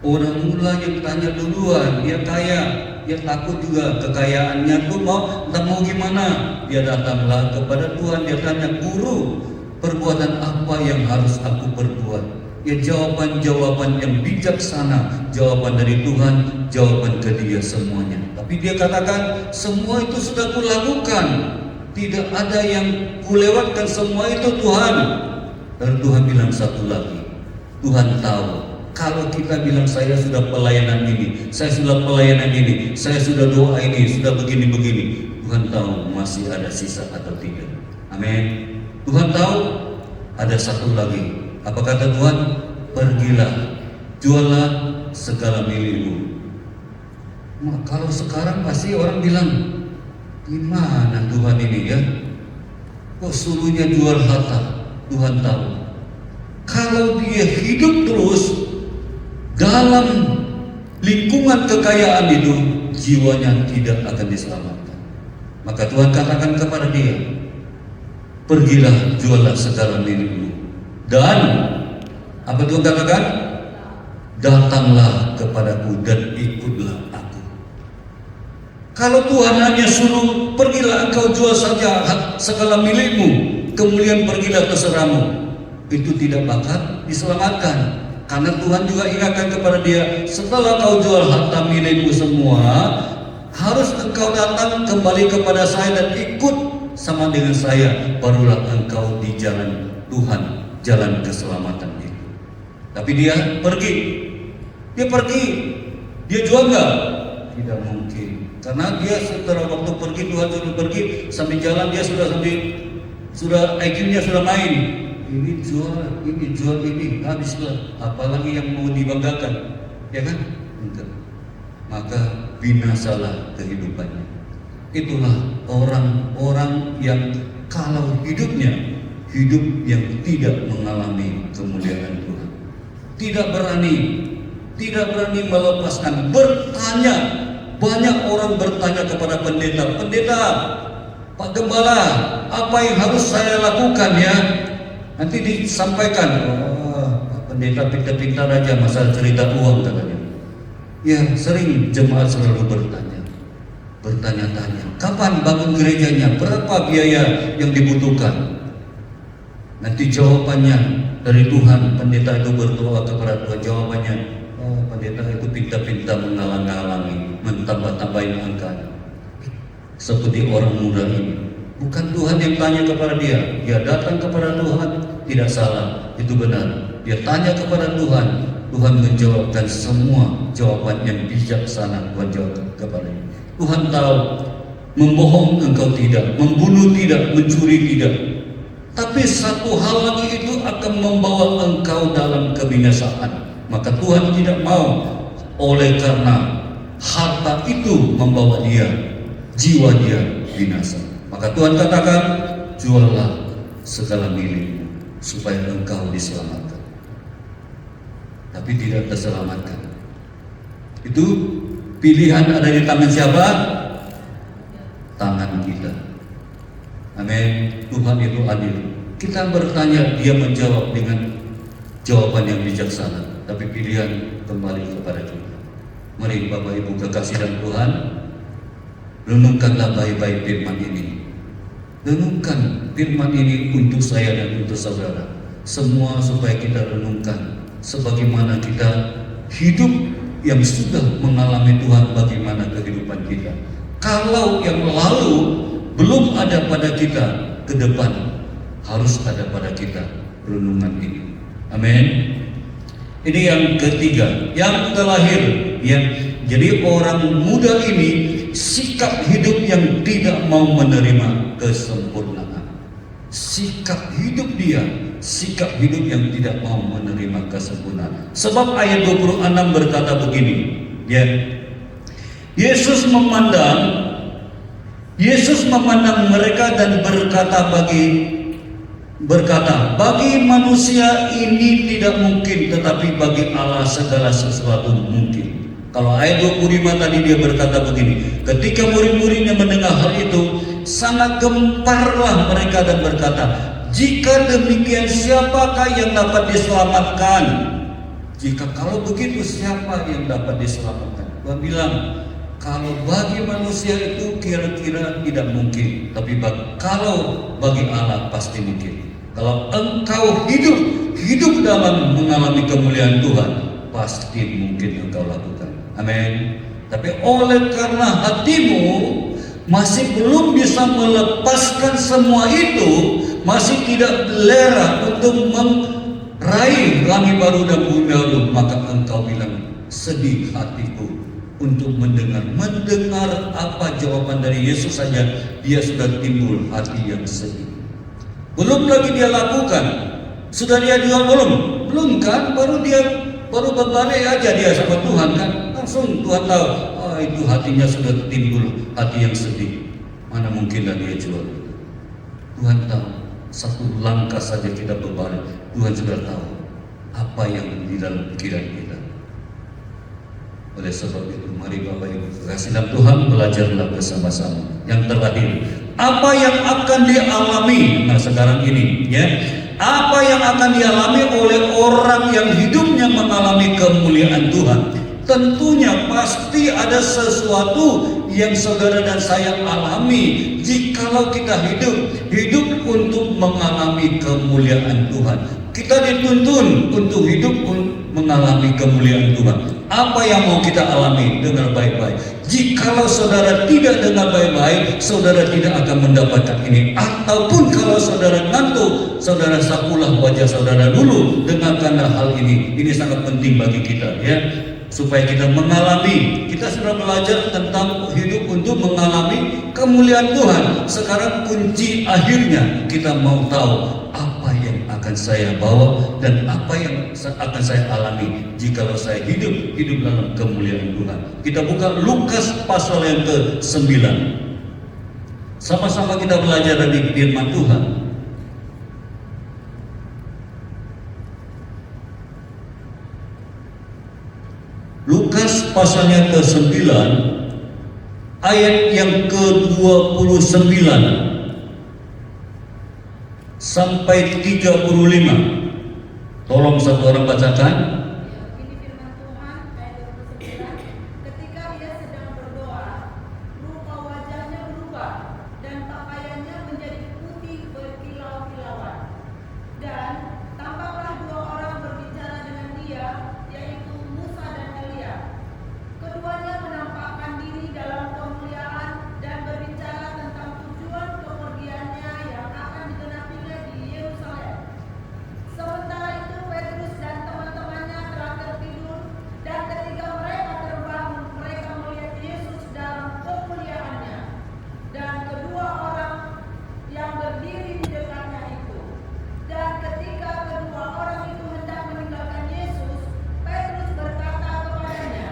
Orang mula yang tanya duluan. Dia kaya, dia takut juga kekayaannya tuh mau gimana. Dia datanglah kepada Tuhan, dia tanya, guru, perbuatan apa yang harus aku perbuat? Ya jawaban-jawaban yang bijaksana, jawaban dari Tuhan, jawaban ke dia semuanya. Tapi dia katakan, semua itu sudah kulakukan, tidak ada yang kulewatkan, semua itu Tuhan. Dan Tuhan bilang satu lagi, Tuhan tahu kalau kita bilang saya sudah pelayanan ini, saya sudah pelayanan ini, saya sudah doa ini, sudah begini-begini, Tuhan tahu masih ada sisa atau tidak. Amin. Tuhan tahu ada satu lagi. Apa kata Tuhan? Pergilah, jualah segala milikmu. Nah, kalau sekarang pasti orang bilang, gimana Tuhan ini ya? Kok suruhnya jual harta? Tuhan tahu. Kalau dia hidup terus dalam lingkungan kekayaan itu, jiwanya tidak akan diselamatkan. Maka Tuhan katakan kepada dia, pergilah, jualah segala milikmu. Dan apa Tuhan katakan? Datanglah kepadaku dan ikutlah aku. Kalau Tuhan hanya suruh, pergilah engkau jual saja segala milikmu, kemudian pergilah terserahmu, itu tidak bakal diselamatkan. Karena Tuhan juga ingatkan kepada dia, setelah kau jual harta milikmu semua, harus engkau datang kembali kepada saya dan ikut sama dengan saya, barulah engkau di jalan Tuhan, jalan keselamatan itu. Tapi dia pergi, dia jual nggak? Tidak mungkin, karena dia setelah waktu pergi, Tuhan sudah pergi, sambil jalan dia sudah IQ-nya sudah main. Ini jual ini, habislah. Apalagi yang mau dibanggakan, ya kan? Enggak. Maka binasalah kehidupannya. Itulah orang-orang yang kalau hidupnya hidup yang tidak mengalami kemuliaan Tuhan, tidak berani melepaskan. Bertanya, banyak orang bertanya kepada pendeta, Pak Gembala, apa yang harus saya lakukan ya? Nanti disampaikan. Pak pendeta pintar-pintar aja masalah cerita uang katanya. Ya, sering jemaat selalu bertanya-tanya, kapan bangun gerejanya, berapa biaya yang dibutuhkan. Nanti jawabannya dari Tuhan, pendeta itu berdoa kepada Tuhan, jawabannya, pendeta itu pintar-pintar menghalang-halangi, mentambah-tambahin angka. Seperti orang muda ini, bukan Tuhan yang tanya kepada dia, dia datang kepada Tuhan, tidak salah, itu benar. Dia tanya kepada Tuhan, Tuhan menjawabkan semua jawaban yang bijaksana. Tuhan jawab kepadanya. Tuhan tahu, membohong engkau tidak, membunuh tidak, mencuri tidak. Tapi satu hal lagi itu akan membawa engkau dalam kebinasaan. Maka Tuhan tidak mau, oleh karena harta itu membawa dia, jiwa dia binasa. Maka Tuhan katakan, juallah segala milikmu supaya engkau diselamatkan. Tapi tidak terselamatkan. Itu pilihan ada di tangan siapa? Tangan kita. Amin. Tuhan itu adil. Kita bertanya, dia menjawab dengan jawaban yang bijaksana. Tapi pilihan kembali kepada kita. Mari Bapak Ibu kekasih dan Tuhan, renungkanlah baik-baik firman ini. Renungkan firman ini untuk saya dan untuk saudara. Semua supaya kita renungkan sebagaimana kita hidup yang sudah mengalami Tuhan, bagaimana kehidupan kita. Kalau yang lalu belum ada pada kita, ke depan harus ada pada kita renungan ini. Amin. Ini yang ketiga, yang terakhir, yang jadi orang muda ini sikap hidup yang tidak mau menerima kesempurnaan. Sikap hidup dia, sikap hidup yang tidak mau menerima kesempurnaan. Sebab ayat 26 berkata begini, ya. Yesus memandang mereka dan berkata, bagi manusia ini tidak mungkin, tetapi bagi Allah segala sesuatu mungkin. Kalau ayat 25 tadi dia berkata begini, ketika murid-muridnya mendengar hal itu, sangat gemparlah mereka dan berkata, jika demikian siapakah yang dapat diselamatkan? Jika kalau begitu siapa yang dapat diselamatkan? Tuhan bilang, kalau bagi manusia itu kira-kira tidak mungkin, tapi kalau bagi Allah pasti mungkin. Kalau engkau hidup dalam mengalami kemuliaan Tuhan, pasti mungkin engkau lakukan. Amin. Tapi oleh karena hatimu masih belum bisa melepaskan semua itu, masih tidak belera untuk meraih langit baru dan bumi baru, maka engkau bilang, sedih hatiku untuk mendengar apa jawaban dari Yesus saja, dia sudah timbul hati yang sedih. Belum lagi dia lakukan, sudah dia jual belum kan, baru berbalik aja dia sama Tuhan kan, langsung Tuhan tahu, itu hatinya sudah timbul hati yang sedih. Mana mungkinlah dia jual. Tuhan tahu, satu langkah saja kita berbalik, Tuhan sudah tahu apa yang di dalam pikiran kita. Oleh sebab itu, mari Bapak Ibu kasih dalam Tuhan, belajarlah bersama-sama. Yang terakhir, apa yang akan dialami, nah sekarang ini ya, apa yang akan dialami oleh orang yang hidupnya mengalami kemuliaan Tuhan? Tentunya pasti ada sesuatu yang saudara dan saya alami jikalau kita hidup untuk mengalami kemuliaan Tuhan. Kita dituntun untuk hidup mengalami kemuliaan Tuhan. Apa yang mau kita alami? Dengar baik-baik. Jikalau saudara tidak dengar baik-baik, saudara tidak akan mendapatkan ini. Ataupun kalau saudara ngantuk, saudara sapulah wajah saudara dulu, dengarkanlah hal ini. Ini sangat penting bagi kita, ya, supaya kita mengalami. Kita sudah belajar tentang hidup untuk mengalami kemuliaan Tuhan. Sekarang kunci akhirnya kita mau tahu apa yang akan saya bawa dan apa yang akan saya alami jikalau saya hidup dalam kemuliaan Tuhan. Kita buka Lukas pasal yang ke-9. Sama-sama kita belajar dari firman Tuhan. Lukas pasalnya ke-9 ayat yang ke-29. sampai 35. Tolong satu orang bacakan. Ini firman Tuhan ayat 29. Ketika ia sedang berdoa, rupa wajahnya berubah dan pakaiannya menjadi putih berkilau-kilauan. Dan tampaklah dua orang berbicara dengan dia, yaitu Musa dan Elia. Keduanya menampakkan diri dalam kemuliaan dan berbicara tentang tujuan kepergiannya yang akan digenapinya di Yerusalem. Sementara itu Petrus dan teman-temannya telah tertidur, dan ketika mereka terbangun, mereka melihat Yesus dalam kemuliaannya dan kedua orang yang berdiri di dekatnya itu. Dan ketika kedua orang itu hendak meninggalkan Yesus, Petrus berkata kepadanya,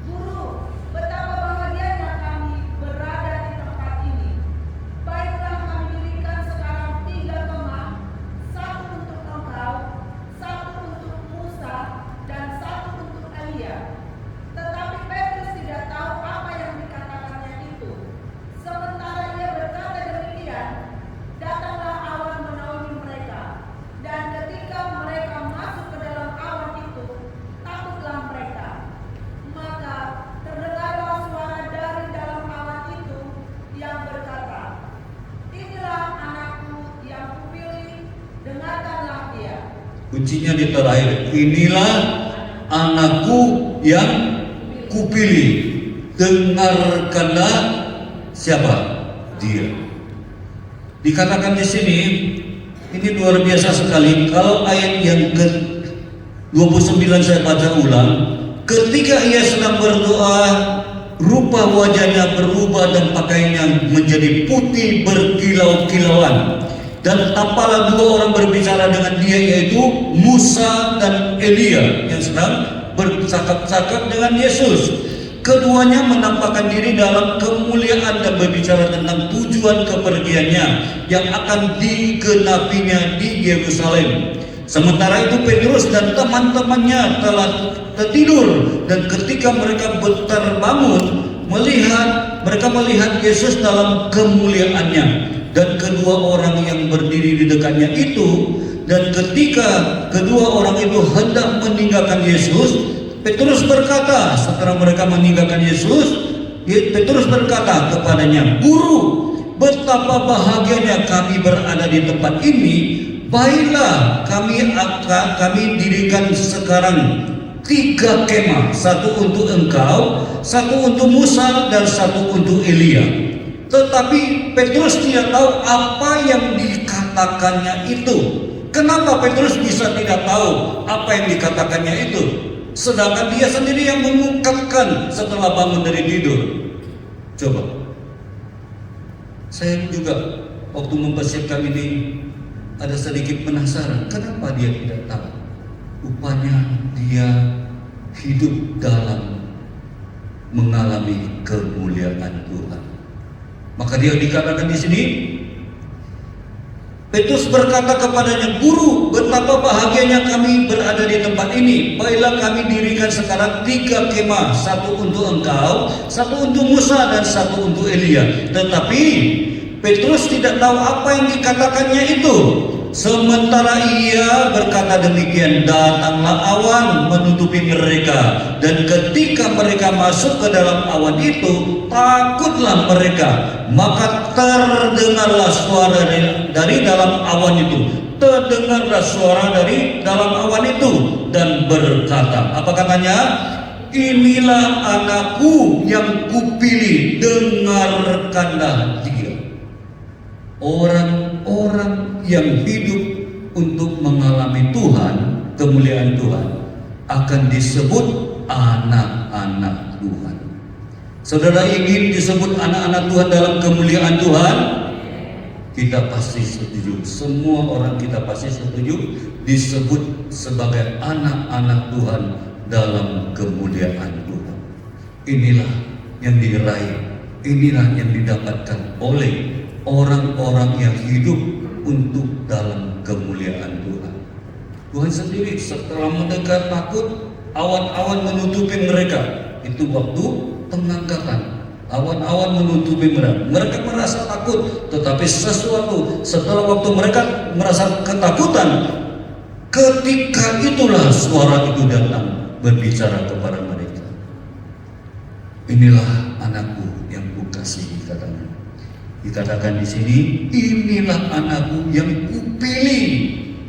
"Guru, betapa bahagianya kami berada di tempat ini. Baiklah kami dirikan sekarang 3 kemah, satu untuk engkau, satu untuk Musa, dan satu untuk Elia." Tetapi Petrus tidak tahu apa yang dikatakannya itu. Sementara ia berkata demikian, datanglah awan menaungi mereka. Dan ketika mereka masuk ke dalam awan itu, takutlah mereka. Maka terdengarlah suara dari dalam awan itu yang berkata, "Inilah anakku yang kupilih, dengarkanlah dia." Kuncinya di terakhir. Inilah anakku yang kupilih, dengarkanlah siapa? Dia. Dikatakan di sini, ini luar biasa sekali. Kalau ayat yang ke-29 saya baca ulang, ketika ia sedang berdoa, rupa wajahnya berubah dan pakaiannya menjadi putih berkilau-kilauan. Dan tampaklah dua orang berbicara dengan dia, yaitu Musa dan Elia yang sedang bercakap-cakap dengan Yesus. Keduanya menampakkan diri dalam kemuliaan dan berbicara tentang tujuan kepergiannya yang akan digenapinya di Yerusalem. Sementara itu Petrus dan teman-temannya telah tertidur, dan ketika mereka terbangun, mereka melihat Yesus dalam kemuliaannya dan kedua orang yang berdiri di dekatnya itu. Dan ketika kedua orang itu hendak meninggalkan Yesus, Petrus berkata, setelah mereka meninggalkan Yesus, Petrus berkata kepadanya, "Guru, betapa bahagianya kami berada di tempat ini. Baiklah kami dirikan sekarang 3 kemah, satu untuk engkau, satu untuk Musa, dan satu untuk Elia." Tetapi Petrus tidak tahu apa yang dikatakannya itu. Kenapa Petrus bisa tidak tahu apa yang dikatakannya itu? Sedangkan dia sendiri yang mengungkapkan setelah bangun dari tidur. Coba. Saya juga waktu mempersiapkan ini ada sedikit penasaran. Kenapa dia tidak tahu? Rupanya dia hidup dalam mengalami kemuliaan Tuhan. Maka dia dikatakan di sini, Petrus berkata kepadanya, "Guru, betapa bahagianya kami berada di tempat ini. Baiklah kami dirikan sekarang 3 kemah, satu untuk engkau, satu untuk Musa, dan satu untuk Elia." Tetapi Petrus tidak tahu apa yang dikatakannya itu. Sementara ia berkata demikian, datanglah awan menutupi mereka, dan ketika mereka masuk ke dalam awan itu, takutlah mereka. Maka terdengarlah suara dari dalam awan itu. Terdengarlah suara dari dalam awan itu dan berkata, apa katanya? "Inilah anakku yang kupilih, dengarkanlah dia." Orang-orang yang hidup untuk mengalami Tuhan, kemuliaan Tuhan, akan disebut anak-anak Tuhan. Saudara ingin disebut anak-anak Tuhan dalam kemuliaan Tuhan? Kita pasti setuju. Semua orang kita pasti setuju disebut sebagai anak-anak Tuhan dalam kemuliaan Tuhan. Inilah yang diraih, inilah yang didapatkan oleh orang-orang yang hidup untuk dalam kemuliaan Tuhan. Tuhan sendiri setelah mendengar takut, awan-awan menutupi mereka. Itu waktu pengangkatan. Awan-awan menutupi mereka. Mereka merasa takut, tetapi setelah waktu mereka merasa ketakutan, ketika itulah suara itu datang berbicara kepada mereka. Inilah anakku yang kukasihi, katanya. Dikatakan di sini, inilah anakku yang kupilih.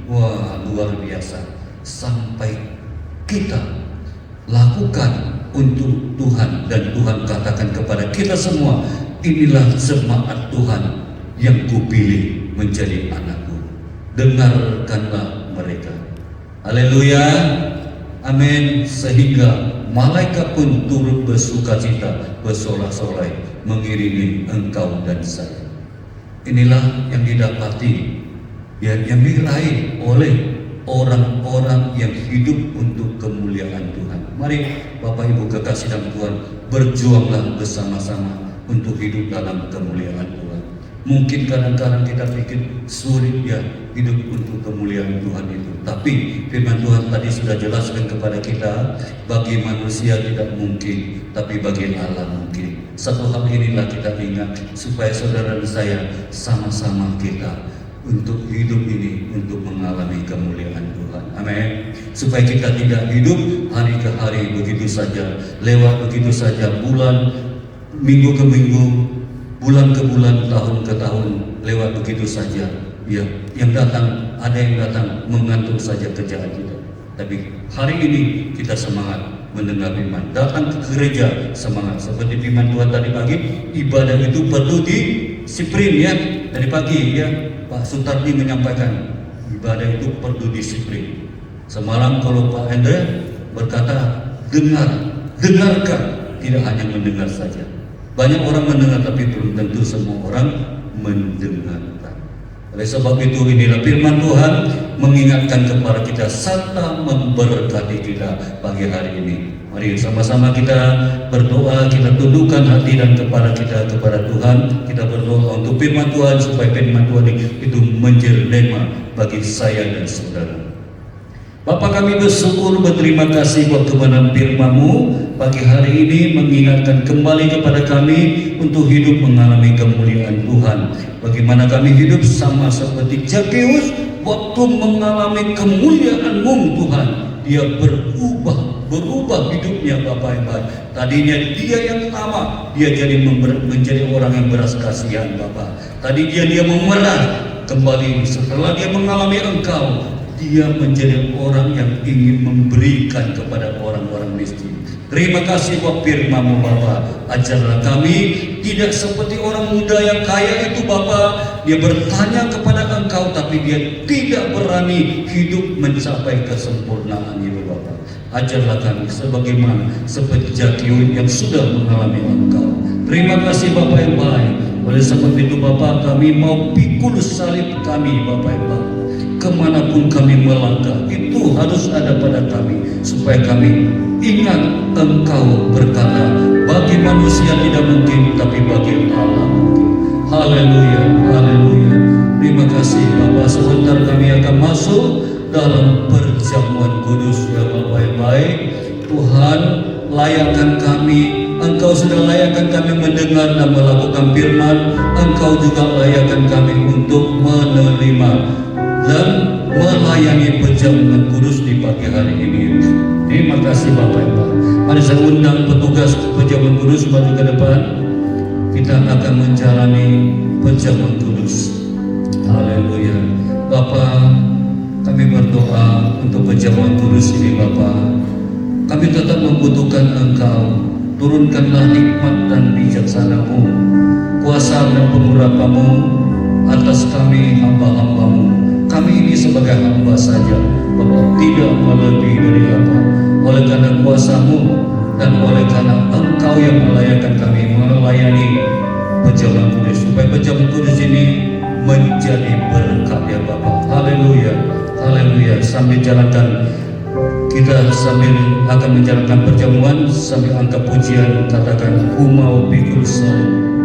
Wah, luar biasa. Sampai kita lakukan untuk Tuhan, dan Tuhan katakan kepada kita semua, inilah jemaat Tuhan yang kupilih menjadi anakku. Dengarkanlah mereka. Haleluya, amin. Sehingga malaikat pun turut bersukacita, bersorak-sorai mengiringi engkau dan saya. Inilah yang didapati, yang diraih oleh orang-orang yang hidup untuk kemuliaan Tuhan. Mari Bapak Ibu kekasih dalam Tuhan, berjuanglah bersama-sama untuk hidup dalam kemuliaan Tuhan. Mungkin kadang-kadang kita pikir sulit ya hidup untuk kemuliaan Tuhan itu. Tapi firman Tuhan tadi sudah jelaskan kepada kita, bagi manusia tidak mungkin, tapi bagi Allah mungkin. Satu hal inilah kita ingat, supaya saudara dan saya sama-sama kita untuk hidup ini, untuk mengalami kemuliaan Tuhan. Amin. Supaya kita tidak hidup hari ke hari begitu saja, lewat begitu saja, bulan, minggu ke minggu, bulan ke bulan, tahun ke tahun, lewat begitu saja. Ya, yang datang, ada yang datang mengantuk saja kerjaan kita. Tapi hari ini kita semangat mendengar firman, datang ke gereja semangat. Seperti firman Tuhan tadi pagi, ibadah itu perlu disiplin ya, dari pagi ya. Pak Sutardi menyampaikan ibadah itu perlu disiplin. Semalam kalau Pak Hendra berkata dengarkan, tidak hanya mendengar saja. Banyak orang mendengar tapi belum tentu semua orang mendengarkan. Oleh sebab itu inilah firman Tuhan mengingatkan kepada kita serta memberkati kita pagi hari ini. Mari sama-sama kita berdoa, kita tundukkan hati dan kepala kita kepada Tuhan. Kita berdoa untuk firman Tuhan supaya firman Tuhan itu menjadi rema bagi saya dan saudara. Bapa, kami bersyukur, berterima kasih buat kebenaran firman-Mu pagi hari ini, mengingatkan kembali kepada kami untuk hidup mengalami kemuliaan Tuhan. Bagaimana kami hidup sama seperti Zakheus waktu mengalami kemuliaan-Mu Tuhan. Dia berubah hidupnya Bapak yang baik. Tadinya dia yang tamak, dia menjadi orang yang beras kasihan Bapak. Tadi dia memerah kembali setelah dia mengalami Engkau. Dia menjadi orang yang ingin memberikan kepada orang-orang miskin. Terima kasih buat firman-Mu Bapa. Ajarlah kami tidak seperti orang muda yang kaya itu Bapa. Dia bertanya kepada Engkau tapi dia tidak berani hidup mencapai kesempurnaan itu Bapa. Ajarlah kami sebagaimana seperti Zakheus yang sudah mengalami Engkau. Terima kasih Bapa yang baik. Oleh sebab itu Bapa, kami mau pikul salib kami Bapa yang baik. Kemanapun kami melangkah, itu harus ada pada kami, supaya kami ingat Engkau berkata, bagi manusia tidak mungkin, tapi bagi Allah mungkin. Haleluya, haleluya. Terima kasih Bapak. Sebentar kami akan masuk dalam perjamuan kudus ya Bapak yang baik. Tuhan, layakkan kami. Engkau sudah layakkan kami mendengar dan melakukan firman. Engkau juga layakkan kami untuk menerima dan melayani perjamuan kudus di pagi hari ini. Terima kasih Bapak Ibu. Mari saya undang petugas perjamuan kudus maju ke depan. Kita akan menjalani perjamuan kudus. Haleluya. Bapak, kami berdoa untuk perjamuan kudus ini Bapak. Kami tetap membutuhkan Engkau. Turunkanlah hikmat dan bijaksana-Mu, kuasa dan pengurapan-Mu atas kami hamba-hamba-Mu. Kami ini sebagai hamba saja, Bapak, tidak melebihi dari apa. Oleh karena kuasa-Mu dan oleh karena Engkau yang melayakkan kami melayani perjamuan kudus, supaya perjamuan kudus ini menjadi berkat ya Bapak. Haleluya, haleluya. Sambil jalankan, kita sambil akan menjalankan perjamuan, sambil angkat pujian, katakan ku mau pikul salib.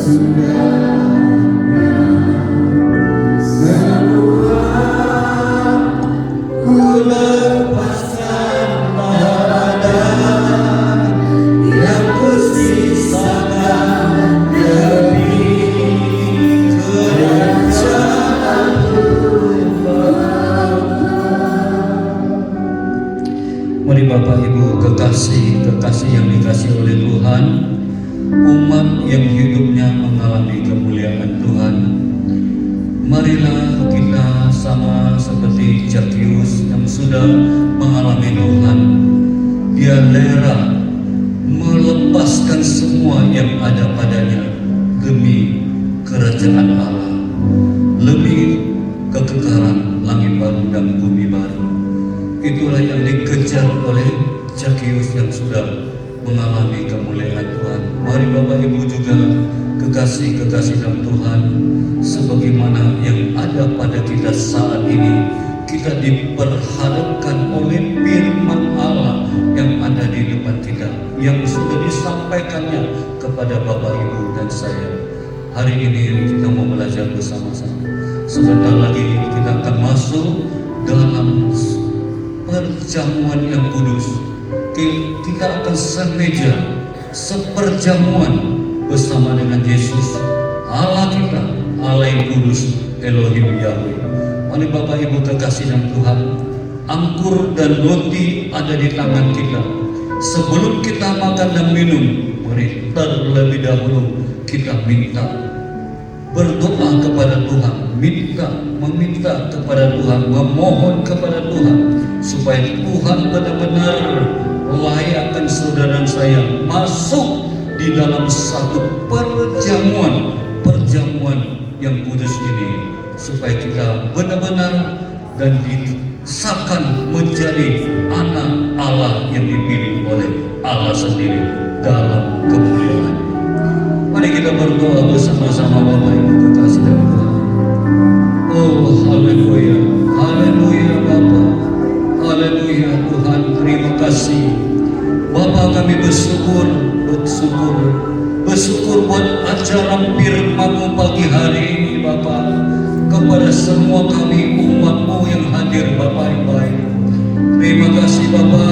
Mari Bapak Ibu kekasih yang dikasih oleh Tuhan, umat yang hidupnya mengalami kemuliaan Tuhan, marilah kita sama seperti Zakheus yang sudah mengalami Tuhan. Dia rela melepaskan semua yang ada padanya demi kerajaan Allah, lebih kekekalan langit baru dan bumi baru. Itulah yang dikejar oleh Zakheus yang sudah mengalami kemuliaan Tuhan. Mari Bapak Ibu juga kekasih-kekasih dalam Tuhan, sebagaimana yang ada pada kita saat ini, kita diperhadapkan oleh firman Allah yang ada di depan kita, yang sudah disampaikannya kepada Bapak Ibu dan saya. Hari ini kita mau belajar bersama-sama. Sebentar lagi kita akan masuk dalam perjamuan yang kudus. Kita akan semeja, seperjamuan bersama dengan Yesus, Allah kita, Allah yang kudus, Elohim Yahweh. Mari Bapak Ibu kekasih dalam Tuhan, anggur dan roti ada di tangan kita. Sebelum kita makan dan minum, mari terlebih dahulu kita minta, berdoa kepada Tuhan, meminta kepada Tuhan, memohon kepada Tuhan supaya Tuhan benar-benar layakkan saudara dan saya masuk di dalam satu perjamuan yang kudus ini, supaya kita benar-benar dan disahkan menjadi anak Allah yang dipilih oleh Allah sendiri dalam kemuliaan. Mari kita berdoa bersama-sama Bapak Ibu kekasih dalam Tuhan. Oh haleluya, haleluya Bapa, haleluya Tuhan, terima kasih Bapa, kami bersyukur buat acara firman-Mu pagi hari ini Bapa, kepada semua kami umat-Mu yang hadir Bapa yang baik. Terima kasih Bapa,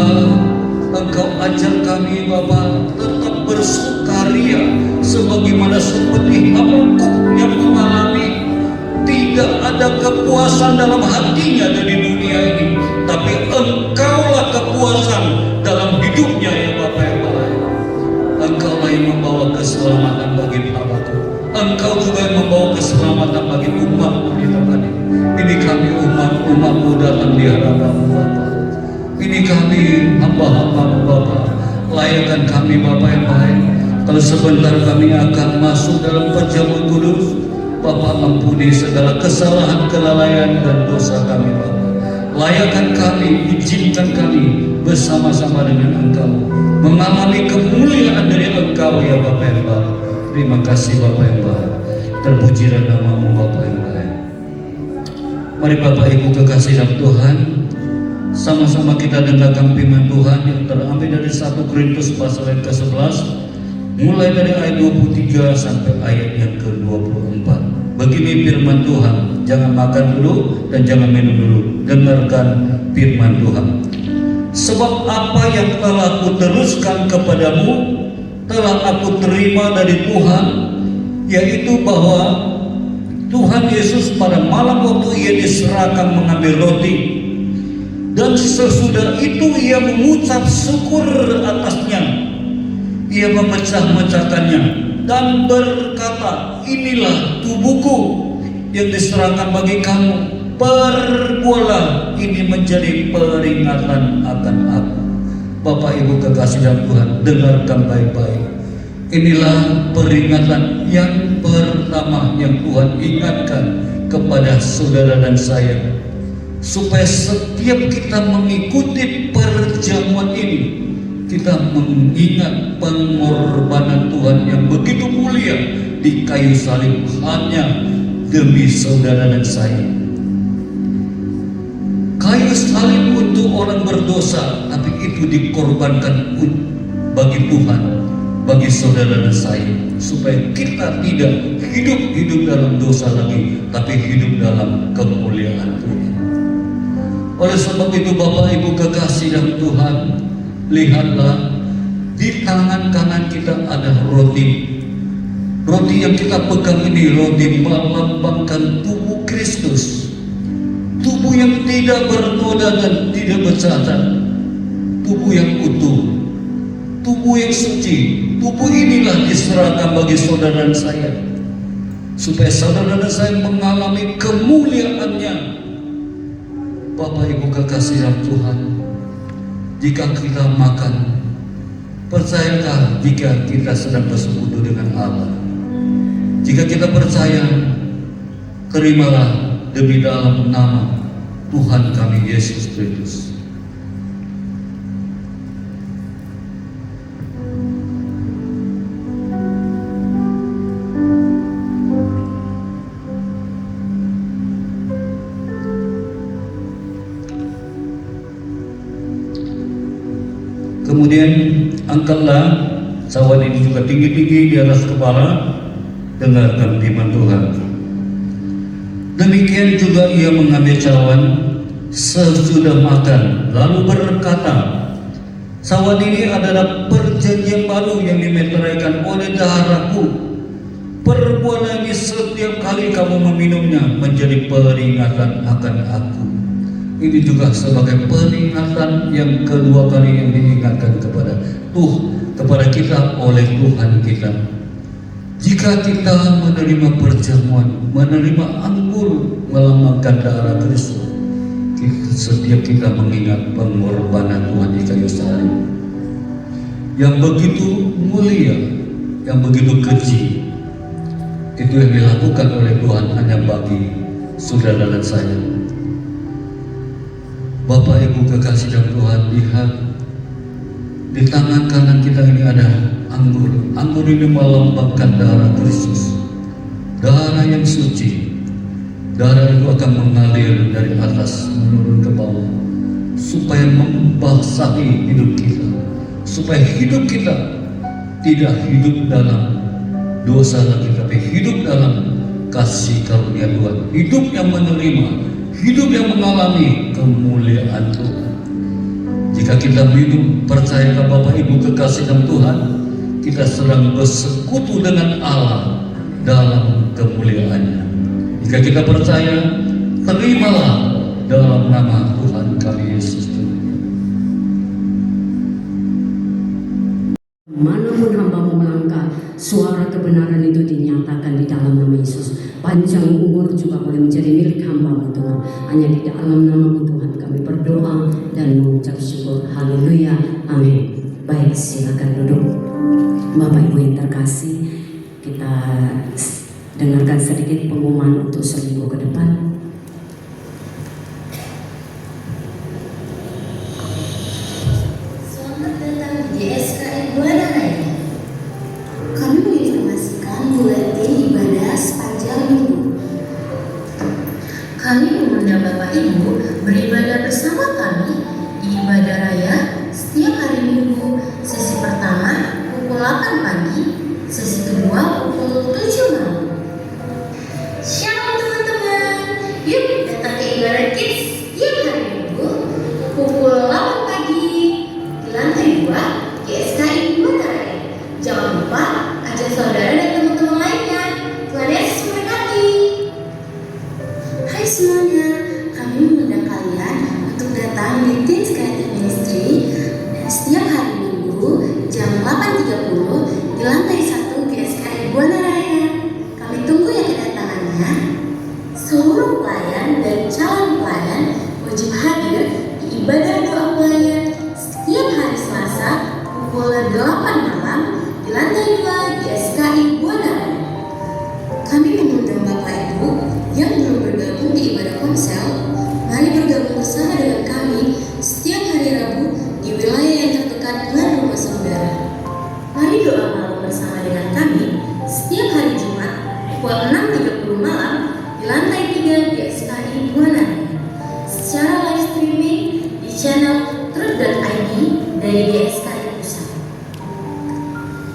Engkau ajar kami Bapa tetap bersukaria sebagaimana seperti Habakuk yang mengalami tidak ada kepuasan dalam hatinya dari dunia ini, tapi Engkaulah kepuasan dalam hidupnya ya Bapa yang baik. Engkaulah yang membawa keselamatan bagi Habakuk. Engkau juga yang membawa keselamatan bagi umat-Mu di tempat ini. Ini kami umat-Mu datang di hadapan-Mu Bapa. Ini kami hamba-hamba-Mu Bapa. Layakkan kami Bapa yang baik. Kalau sebentar kami akan masuk dalam perjamuan kudus, Bapa ampuni segala kesalahan, kelalaian dan dosa kami Bapa. Layakkan kami, izinkan kami bersama-sama dengan Engkau mengalami kemuliaan dari Engkau ya Bapa yang baik. Terima kasih Bapa yang baik. Terpujilah nama-Mu Bapa yang baik. Mari Bapak Ibu kekasih dalam Tuhan, sama-sama kita dengarkan firman Tuhan yang terambil dari 1 Korintus pasal yang ke-11, mulai dari ayat 23 sampai ayat yang ke-24. Begini firman Tuhan, jangan makan dulu dan jangan minum dulu. Dengarkan firman Tuhan. Sebab apa yang telah aku teruskan kepadamu, telah aku terima dari Tuhan, yaitu bahwa Tuhan Yesus pada malam waktu Ia diserahkan mengambil roti, dan sesudah itu Ia mengucap syukur atasnya. Ia memecah-mecahkannya dan berkata, inilah tubuhku yang diserahkan bagi kamu. Perbuatlah ini menjadi peringatan akan aku. Bapak Ibu kekasih dalam Tuhan, dengarkan baik-baik. Inilah peringatan yang pertama yang Tuhan ingatkan kepada saudara dan saya, supaya setiap kita mengikuti perjamuan ini, kita mengingat pengorbanan Tuhan yang begitu mulia di kayu salib hanya demi saudara dan saya. Kayu salib untuk orang berdosa, tapi itu dikorbankan bagi Tuhan, bagi saudara dan saya, supaya kita tidak hidup dalam dosa lagi, tapi hidup dalam kemuliaan Tuhan. Oleh sebab itu Bapak Ibu kekasih dalam Tuhan, lihatlah di tangan kanan kita ada roti. Roti yang kita pegang ini roti melambangkan tubuh Kristus, tubuh yang tidak bernoda dan tidak bercacat, tubuh yang utuh, tubuh yang suci. Tubuh inilah diserahkan bagi saudara dan saya, supaya saudara dan saya mengalami kemuliaannya. Bapak Ibu kekasih dalam Tuhan, jika kita makan, percayakah jika kita sedang bersekutu dengan Allah? Jika kita percaya, terimalah demi dalam nama Tuhan kami Yesus Kristus. Kemudian angkatlah cawan ini juga tinggi-tinggi di atas kepala, dengarkan firman Tuhan. Demikian juga ia mengambil cawan sesudah makan, lalu berkata, cawan ini adalah perjanjian baru yang dimeteraikan oleh darahku. Perbuatan ini setiap kali kamu meminumnya menjadi peringatan akan aku. Ini juga sebagai peringatan yang kedua kali yang diingatkan kepada kita oleh Tuhan kita. Jika kita menerima perjamuan, menerima anggur melambangkan darah Kristus, setiap kita mengingat pengorbanan Tuhan di kayu salib yang begitu mulia, yang begitu keji. Itu yang dilakukan oleh Tuhan hanya bagi saudara dan saya. Bapak Ibu kekasih dalam Tuhan, lihat di tangan kanan kita ini ada anggur. Anggur ini melambangkan darah Kristus, darah yang suci. Darah itu akan mengalir dari atas menurun ke bawah, supaya membasahi hidup kita, supaya hidup kita tidak hidup dalam dosa lagi, tapi hidup dalam kasih karunia Tuhan, hidup yang menerima, hidup yang mengalami kemuliaan Tuhan. Jika kita minum, percayakan Bapak Ibu kekasih dalam Tuhan, kita sedang bersekutu dengan Allah dalam kemuliaannya. Jika kita percaya, terimalah dalam nama Tuhan kami Yesus. Manapun hambamu melangkah, suara kebenaran itu dinyatakan di dalam nama Yesus. Panjang umur juga boleh menjadi milik hambamu Tuhan. Hanya di dalam nama Tuhan kami berdoa dan mengucap syukur. Haleluya, amin. Baik, silakan duduk. Bapak Ibu yang terkasih, kita dengarkan sedikit pengumuman untuk seminggu ke depan. Selamat datang di JSKI Bulan Raya. Kami menginformasikan buletin ibadah sepanjang minggu. Kami mengundang Bapak Ibu beribadah bersama kami di ibadah raya setiap hari Minggu. Sesi pertama pukul 8 pagi, sesi kedua pukul 7 malam. Shalom teman-teman, yuk datang ke ibadah kids tiap hari Minggu pukul 8 pagi di lantai 2 GSKI Buana Raya. Jangan lupa ajak saudara dan teman-teman lainnya. Tuhan Yesus memberkati. Hai semuanya, kami mengundang kalian untuk datang di Teens Creative Ministry dan setiap hari Minggu jam 8.30 di lantai 1 GSKI Buana Raya.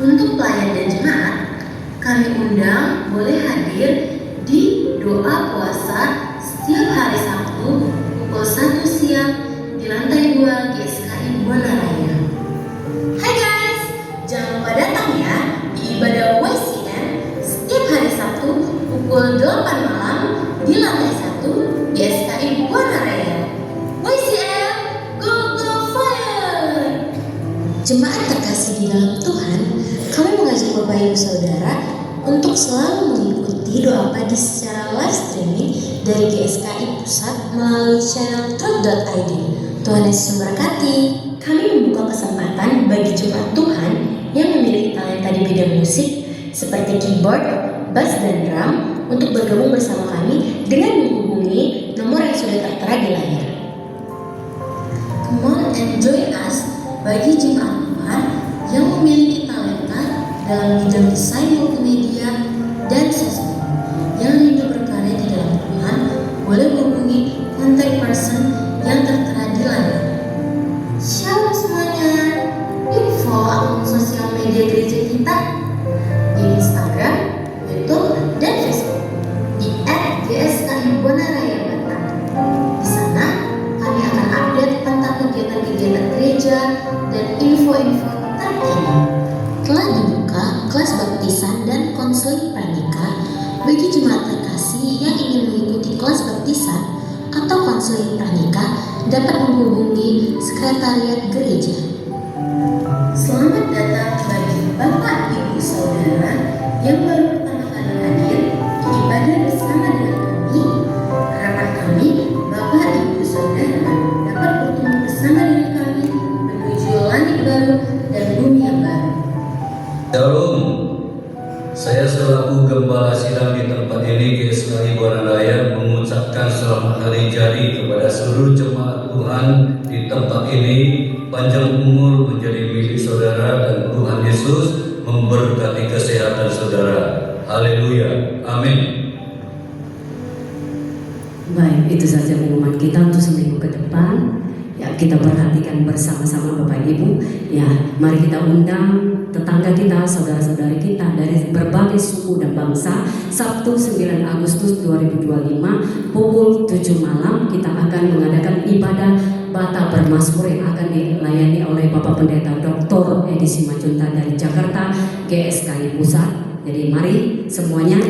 Untuk pelayan dan jemaat, kami undang boleh hadir di doa puasa setiap hari Sabtu pukul 1 siang di lantai 2 GSKI Buana Raya. Hai guys, jangan lupa datang ya di ibadah YCM setiap hari Sabtu pukul 8 malam di lantai 1 GSKI Buana Raya. YCM, go go fire! Jemaat terkasih di dalam Tuhan, kami mengajak Bapak Ibu Saudara untuk selalu mengikuti doa pagi secara live streaming dari GSKI Pusat melalui channel truth.id. Tuhan Yesus memberkati. Kami membuka kesempatan bagi jemaat Tuhan yang memiliki talenta di bidang musik seperti keyboard, bass, dan drum untuk bergabung bersama kami dengan menghubungi nomor yang sudah tertera di layar. Come on and join us bagi jemaat Tuhan yang memiliki talenta dalam bidang desain multimedia dan sosmed yang rindu berkarya di dalam Tuhan boleh menghubungi contact person yang tertera di layar. Shalom semuanya, yuk follow akun sosial media gereja kita di Instagram, YouTube, dan Facebook di @GSKI Buana Raya Batam. Di sana kami akan update tentang kegiatan-kegiatan gereja dan info-info terkini. Telah dibuka kelas baptisan dan konseling pranikah bagi jemaat terkasih yang ingin mengikuti kelas baptisan atau konseling pranikah dapat menghubungi sekretariat gereja. Selamat datang bagi Bapak Ibu Saudara yang baru pertama kali hadir di ibadah bersama dengan kami. Harapan kami Bapak Ibu Saudara dapat bertemu bersama dengan kami menuju langit baru dan bumi yang baru. Shalom, saya selaku Gembala Sidang di tempat ini GSKI Buana Raya mengucapkan selamat hari jadi kepada seluruh jemaat Tuhan di tempat ini. Panjang umur menjadi milik saudara dan Tuhan Yesus memberkati kesehatan saudara. Haleluya, amin. Baik, itu saja pengumuman kita untuk seminggu ke depan. Ya, kita perhatikan bersama-sama Bapak Ibu. Ya, mari kita undang tetangga kita, saudara-saudari kita dari berbagai suku dan bangsa. Sabtu 9 Agustus 2025 pukul 7 malam kita akan mengadakan ibadah Bata Bermazmur yang akan dilayani oleh Bapak Pendeta Dr. Edi Simajunta dari Jakarta GSKI Pusat. Jadi mari semuanya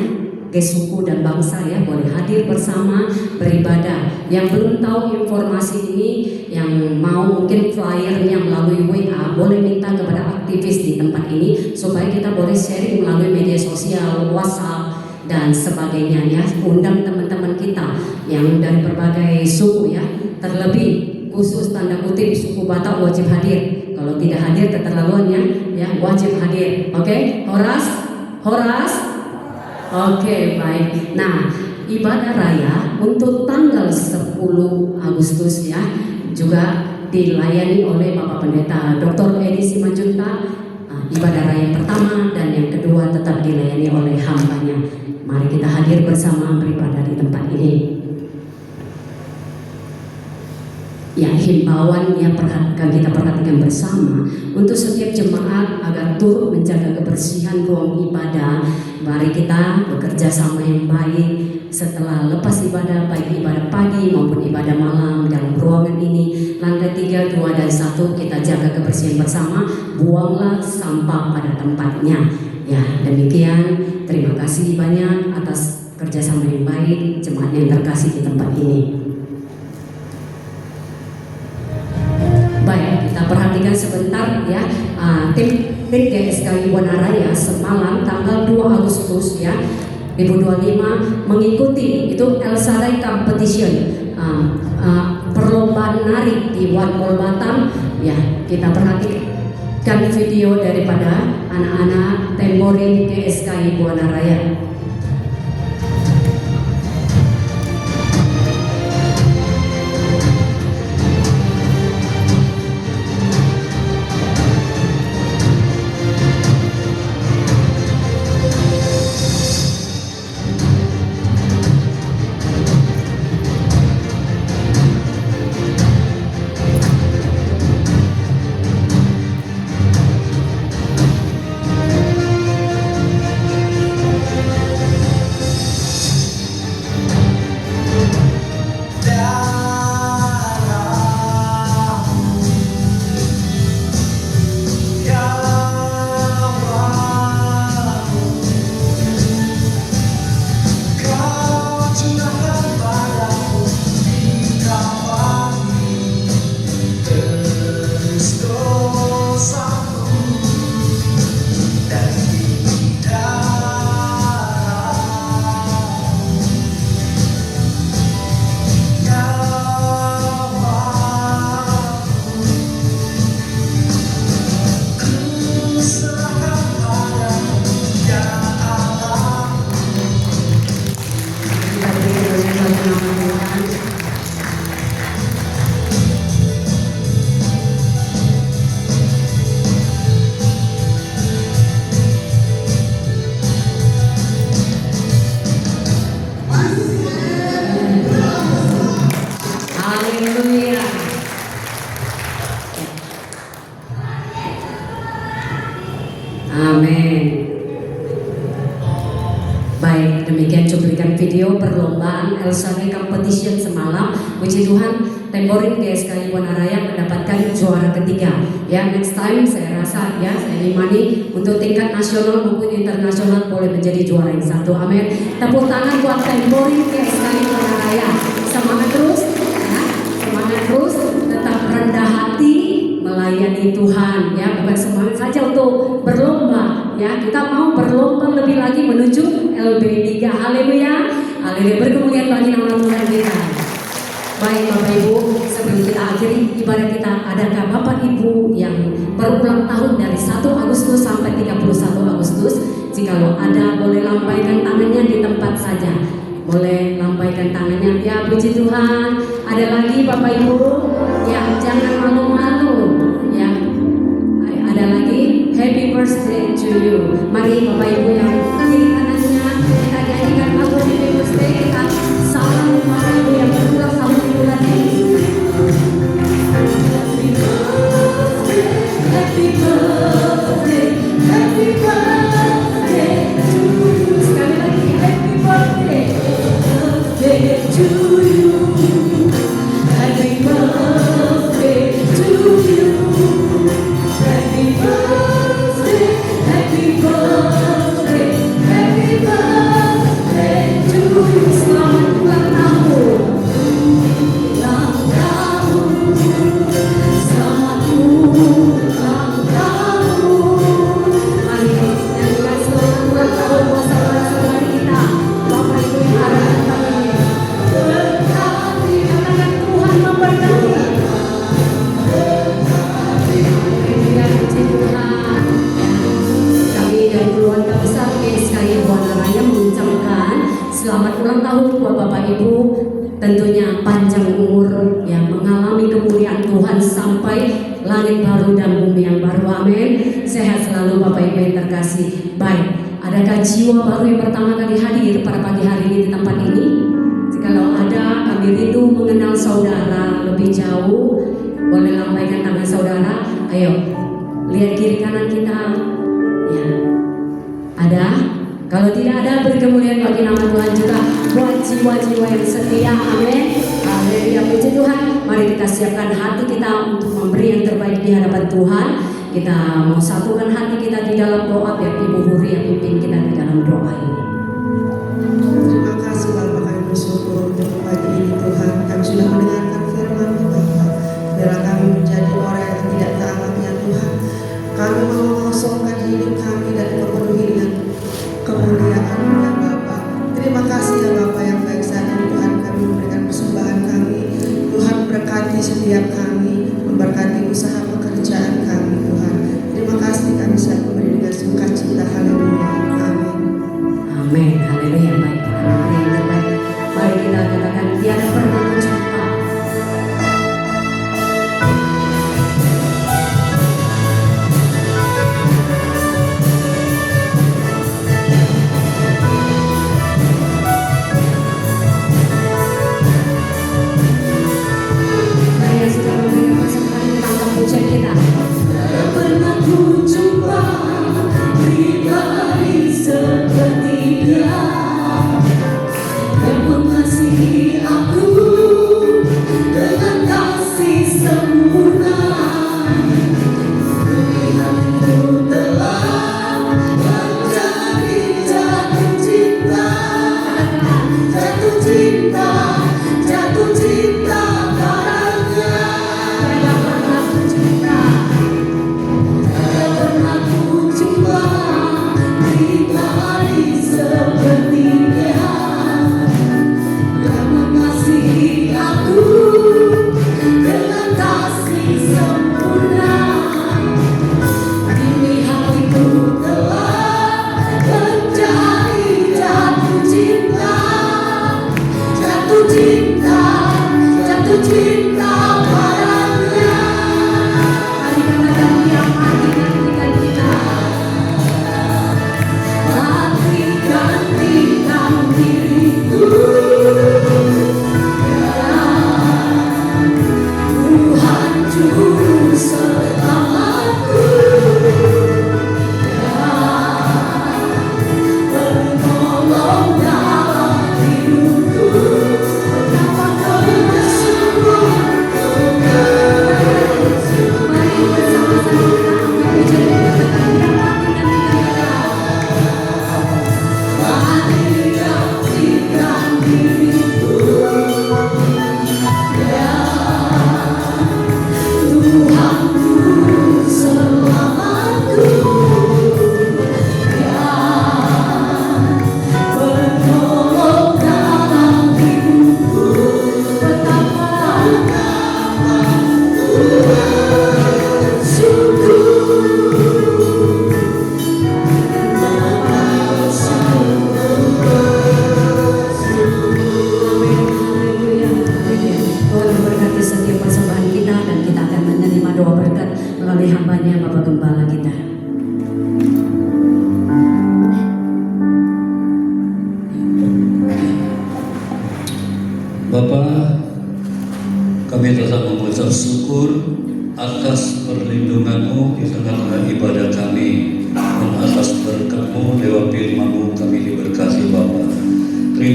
ke suku dan bangsa ya boleh hadir bersama beribadah. Yang belum tahu informasi ini, yang mau mungkin flyernya melalui WA, boleh minta kepada aktivis di tempat ini supaya kita boleh sharing melalui media sosial, WhatsApp dan sebagainya ya. Undang teman-teman kita yang dari berbagai suku ya, terlebih khusus tanda kutip suku Batak wajib hadir. Kalau tidak hadir keterlaluannya ya, wajib hadir. Oke, Horas. Oke, baik. Nah, ibadah raya untuk tanggal 10 Agustus ya juga dilayani oleh Bapak Pendeta Dr. Edi Simajunta. Ibadah raya pertama dan yang kedua tetap dilayani oleh hambanya. Mari kita hadir bersama beribadah di tempat ini. Ya, himbauan yang kita perhatikan bersama untuk setiap jemaat agar turut menjaga kebersihan ruang ibadah. Mari kita bekerja sama yang baik setelah lepas ibadah, baik ibadah pagi maupun ibadah malam dalam ruangan ini. Lantai 3, 2, dan 1 kita jaga kebersihan bersama. Buanglah sampah pada tempatnya. Ya, demikian. Terima kasih banyak atas kerjasama yang baik jemaat yang terkasih di tempat ini. Baik, kita perhatikan sebentar ya. Tim GSKI Buana Raya semalam tanggal 2 Agustus ya 2025 mengikuti itu El Shaddai Competition, perlombaan nari di One Mall Batam ya. Kita perhatikan video daripada anak-anak Temborin GSKI Buana Raya. Amin. Baik, demikian cuplikan video perlombaan LSAG Competition semalam. Puji Tuhan, Temborin GSKI Wanaraya mendapatkan juara ketiga. Ya, next time saya rasa ya, saya imani untuk tingkat nasional maupun internasional boleh menjadi juara yang satu. Amin. Tepuk tangan buat Temborin GSKI Wanaraya. Semangat terus, ya, semangat terus. Tetap rendah hati, melayani Tuhan. Ya, bukan semangat saja untuk berlomba. Ya, kita mau berlomba lebih lagi menuju LB3. Haleluya. Haleluya. Berkemuliaan bagi nama Tuhan kita. Baik Bapak Ibu, sebelum kita akhiri ibadah kita, adakah Bapak Ibu yang berulang tahun dari 1 Agustus sampai 31 Agustus? Jikalau ada, boleh lambaikan tangannya di tempat saja. Boleh lambaikan tangannya. Ya, puji Tuhan. Ada lagi Bapak Ibu? Ya, jangan malu-malu. Ya, ada lagi. Happy birthday to you. Mari Bapak Ibu yang kiri kanannya, kita nyanyikan lagu Happy Birthday. Kita salam Bapak Ibu yang berulang tahun di bulan ini. Happy birthday, happy birthday, happy birthday to you. Sekali lagi, happy birthday, birthday to you. Happy birthday to you. Happy birthday, happy birthday, happy birthday to you. Selamat ulang tahun. Ulang tahun. Selamat ulang tahun. Mari nyanyikan selamat ulang tahun buat saudara-saudari kita. Bapak Ibu yang ada di kami. Berkati, katakan Tuhan memberkati. Haleluya, puji Tuhan. Kami dari keluarga besar GSKI Wanaraya mengucapkan selamat ulang tahun buat Bapak Ibu. Tentunya panjang umur yang mengalami kemuliaan Tuhan sampai langit baru dan bumi yang baru. Amin. Sehat selalu Bapak Ibu yang terkasih. Baik, adakah jiwa baru yang pertama kali hadir pada pagi hari ini di tempat ini? Jikalau ada, kami rindu mengenal saudara lebih jauh. Boleh lambaikan tangan saudara. Ayo, lihat kiri kanan kita. Ya, ada? Kalau tidak ada, berkemuliaan bagi nama Tuhan juga buat jiwa-jiwa yang setia. Amin. Haleluya, puji Tuhan. Mari kita siapkan hati kita untuk memberi yang terbaik di hadapan Tuhan. Kita mau satukan hati kita di dalam doa, biar Ibu Huri yang pimpin kita di dalam doa ini. Terima kasih Bapak, kami bersyukur untuk pagi ini Tuhan. Kami sudah mendengarkan firman-Mu Bapak. Biarlah kami menjadi orang yang tidak taatnya Tuhan. Kami mau mengosongkan hidup kami dan kepenuhi dengan kemuliaan-Mu ya Bapak. Terima kasih ya Bapak yang baik saat ini Tuhan, kami memberikan persembahan kami. Tuhan berkati setiap kami, memberkati usaha pekerjaan kami Tuhan. Terima kasih kami siap memberi dengan sukacita. Haleluya. Amin. Amin. Haleluya. Baik, kita memberi yang terbaik. Mari kita katakan tiada pernah berjumpa.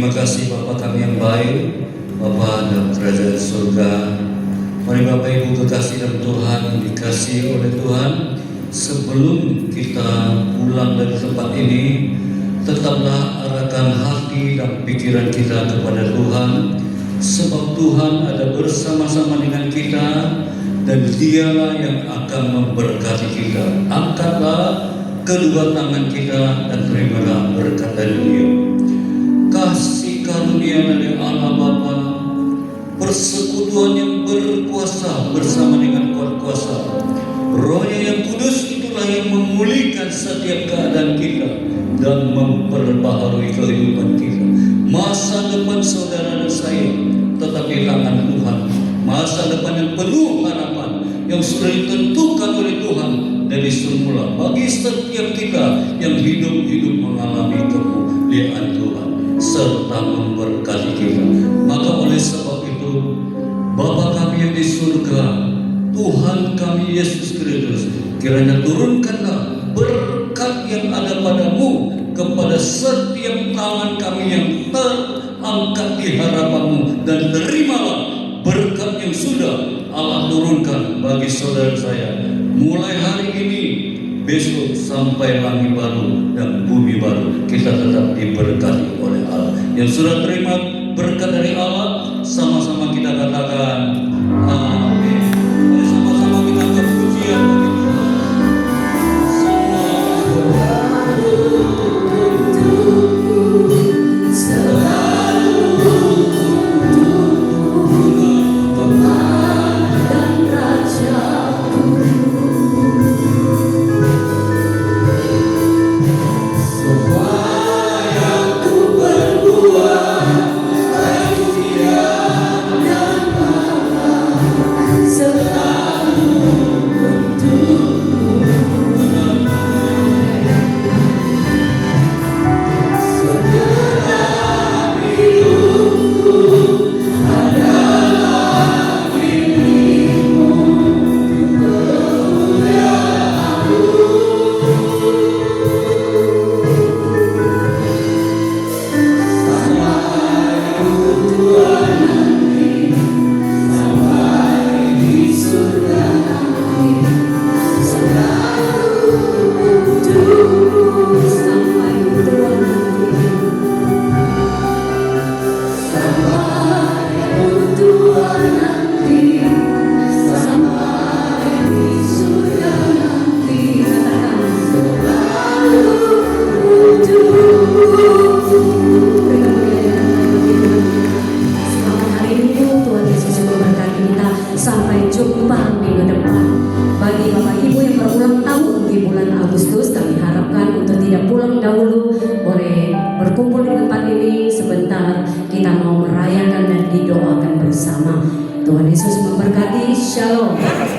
Terima kasih Bapa kami yang baik, Bapa dalam kerajaan surga. Mari Bapak Ibu kekasih dalam Tuhan yang dikasihi oleh Tuhan, sebelum kita pulang dari tempat ini, tetaplah arahkan hati dan pikiran kita kepada Tuhan, sebab Tuhan ada bersama-sama dengan kita dan Dialah yang akan memberkati kita. Angkatlah kedua tangan kita dan terimalah berkat dari Dia. Kasih karunia dari Allah Bapa, persekutuan yang berkuasa bersama dengan kuat kuasa, Roh-Nya yang kudus itulah yang memulihkan setiap keadaan kita dan memperbaharui kehidupan kita. Masa depan saudara dan saya tetap di tangan Tuhan. Masa depan yang penuh harapan yang sudah ditentukan oleh Tuhan dari semula bagi setiap kita yang hidup mengalami kemuliaan Tuhan serta memberkati kita. Maka oleh sebab itu, Bapa kami yang di surga, Tuhan kami Yesus Kristus, kiranya turunkanlah berkat yang ada padamu kepada setiap tangan kami yang terangkat di harapanmu, dan terimalah berkat yang sudah Allah turunkan bagi saudara saya mulai hari ini, besok sampai langit baru dan bumi baru. Kita tetap diberkati oleh Allah. Yang sudah terima berkat dari Allah, sama-sama kita katakan amin. Mari sama-sama kita angkat pujian bagi berkumpul di tempat ini sebentar, kita mau merayakan dan didoakan bersama. Tuhan Yesus memberkati. Shalom.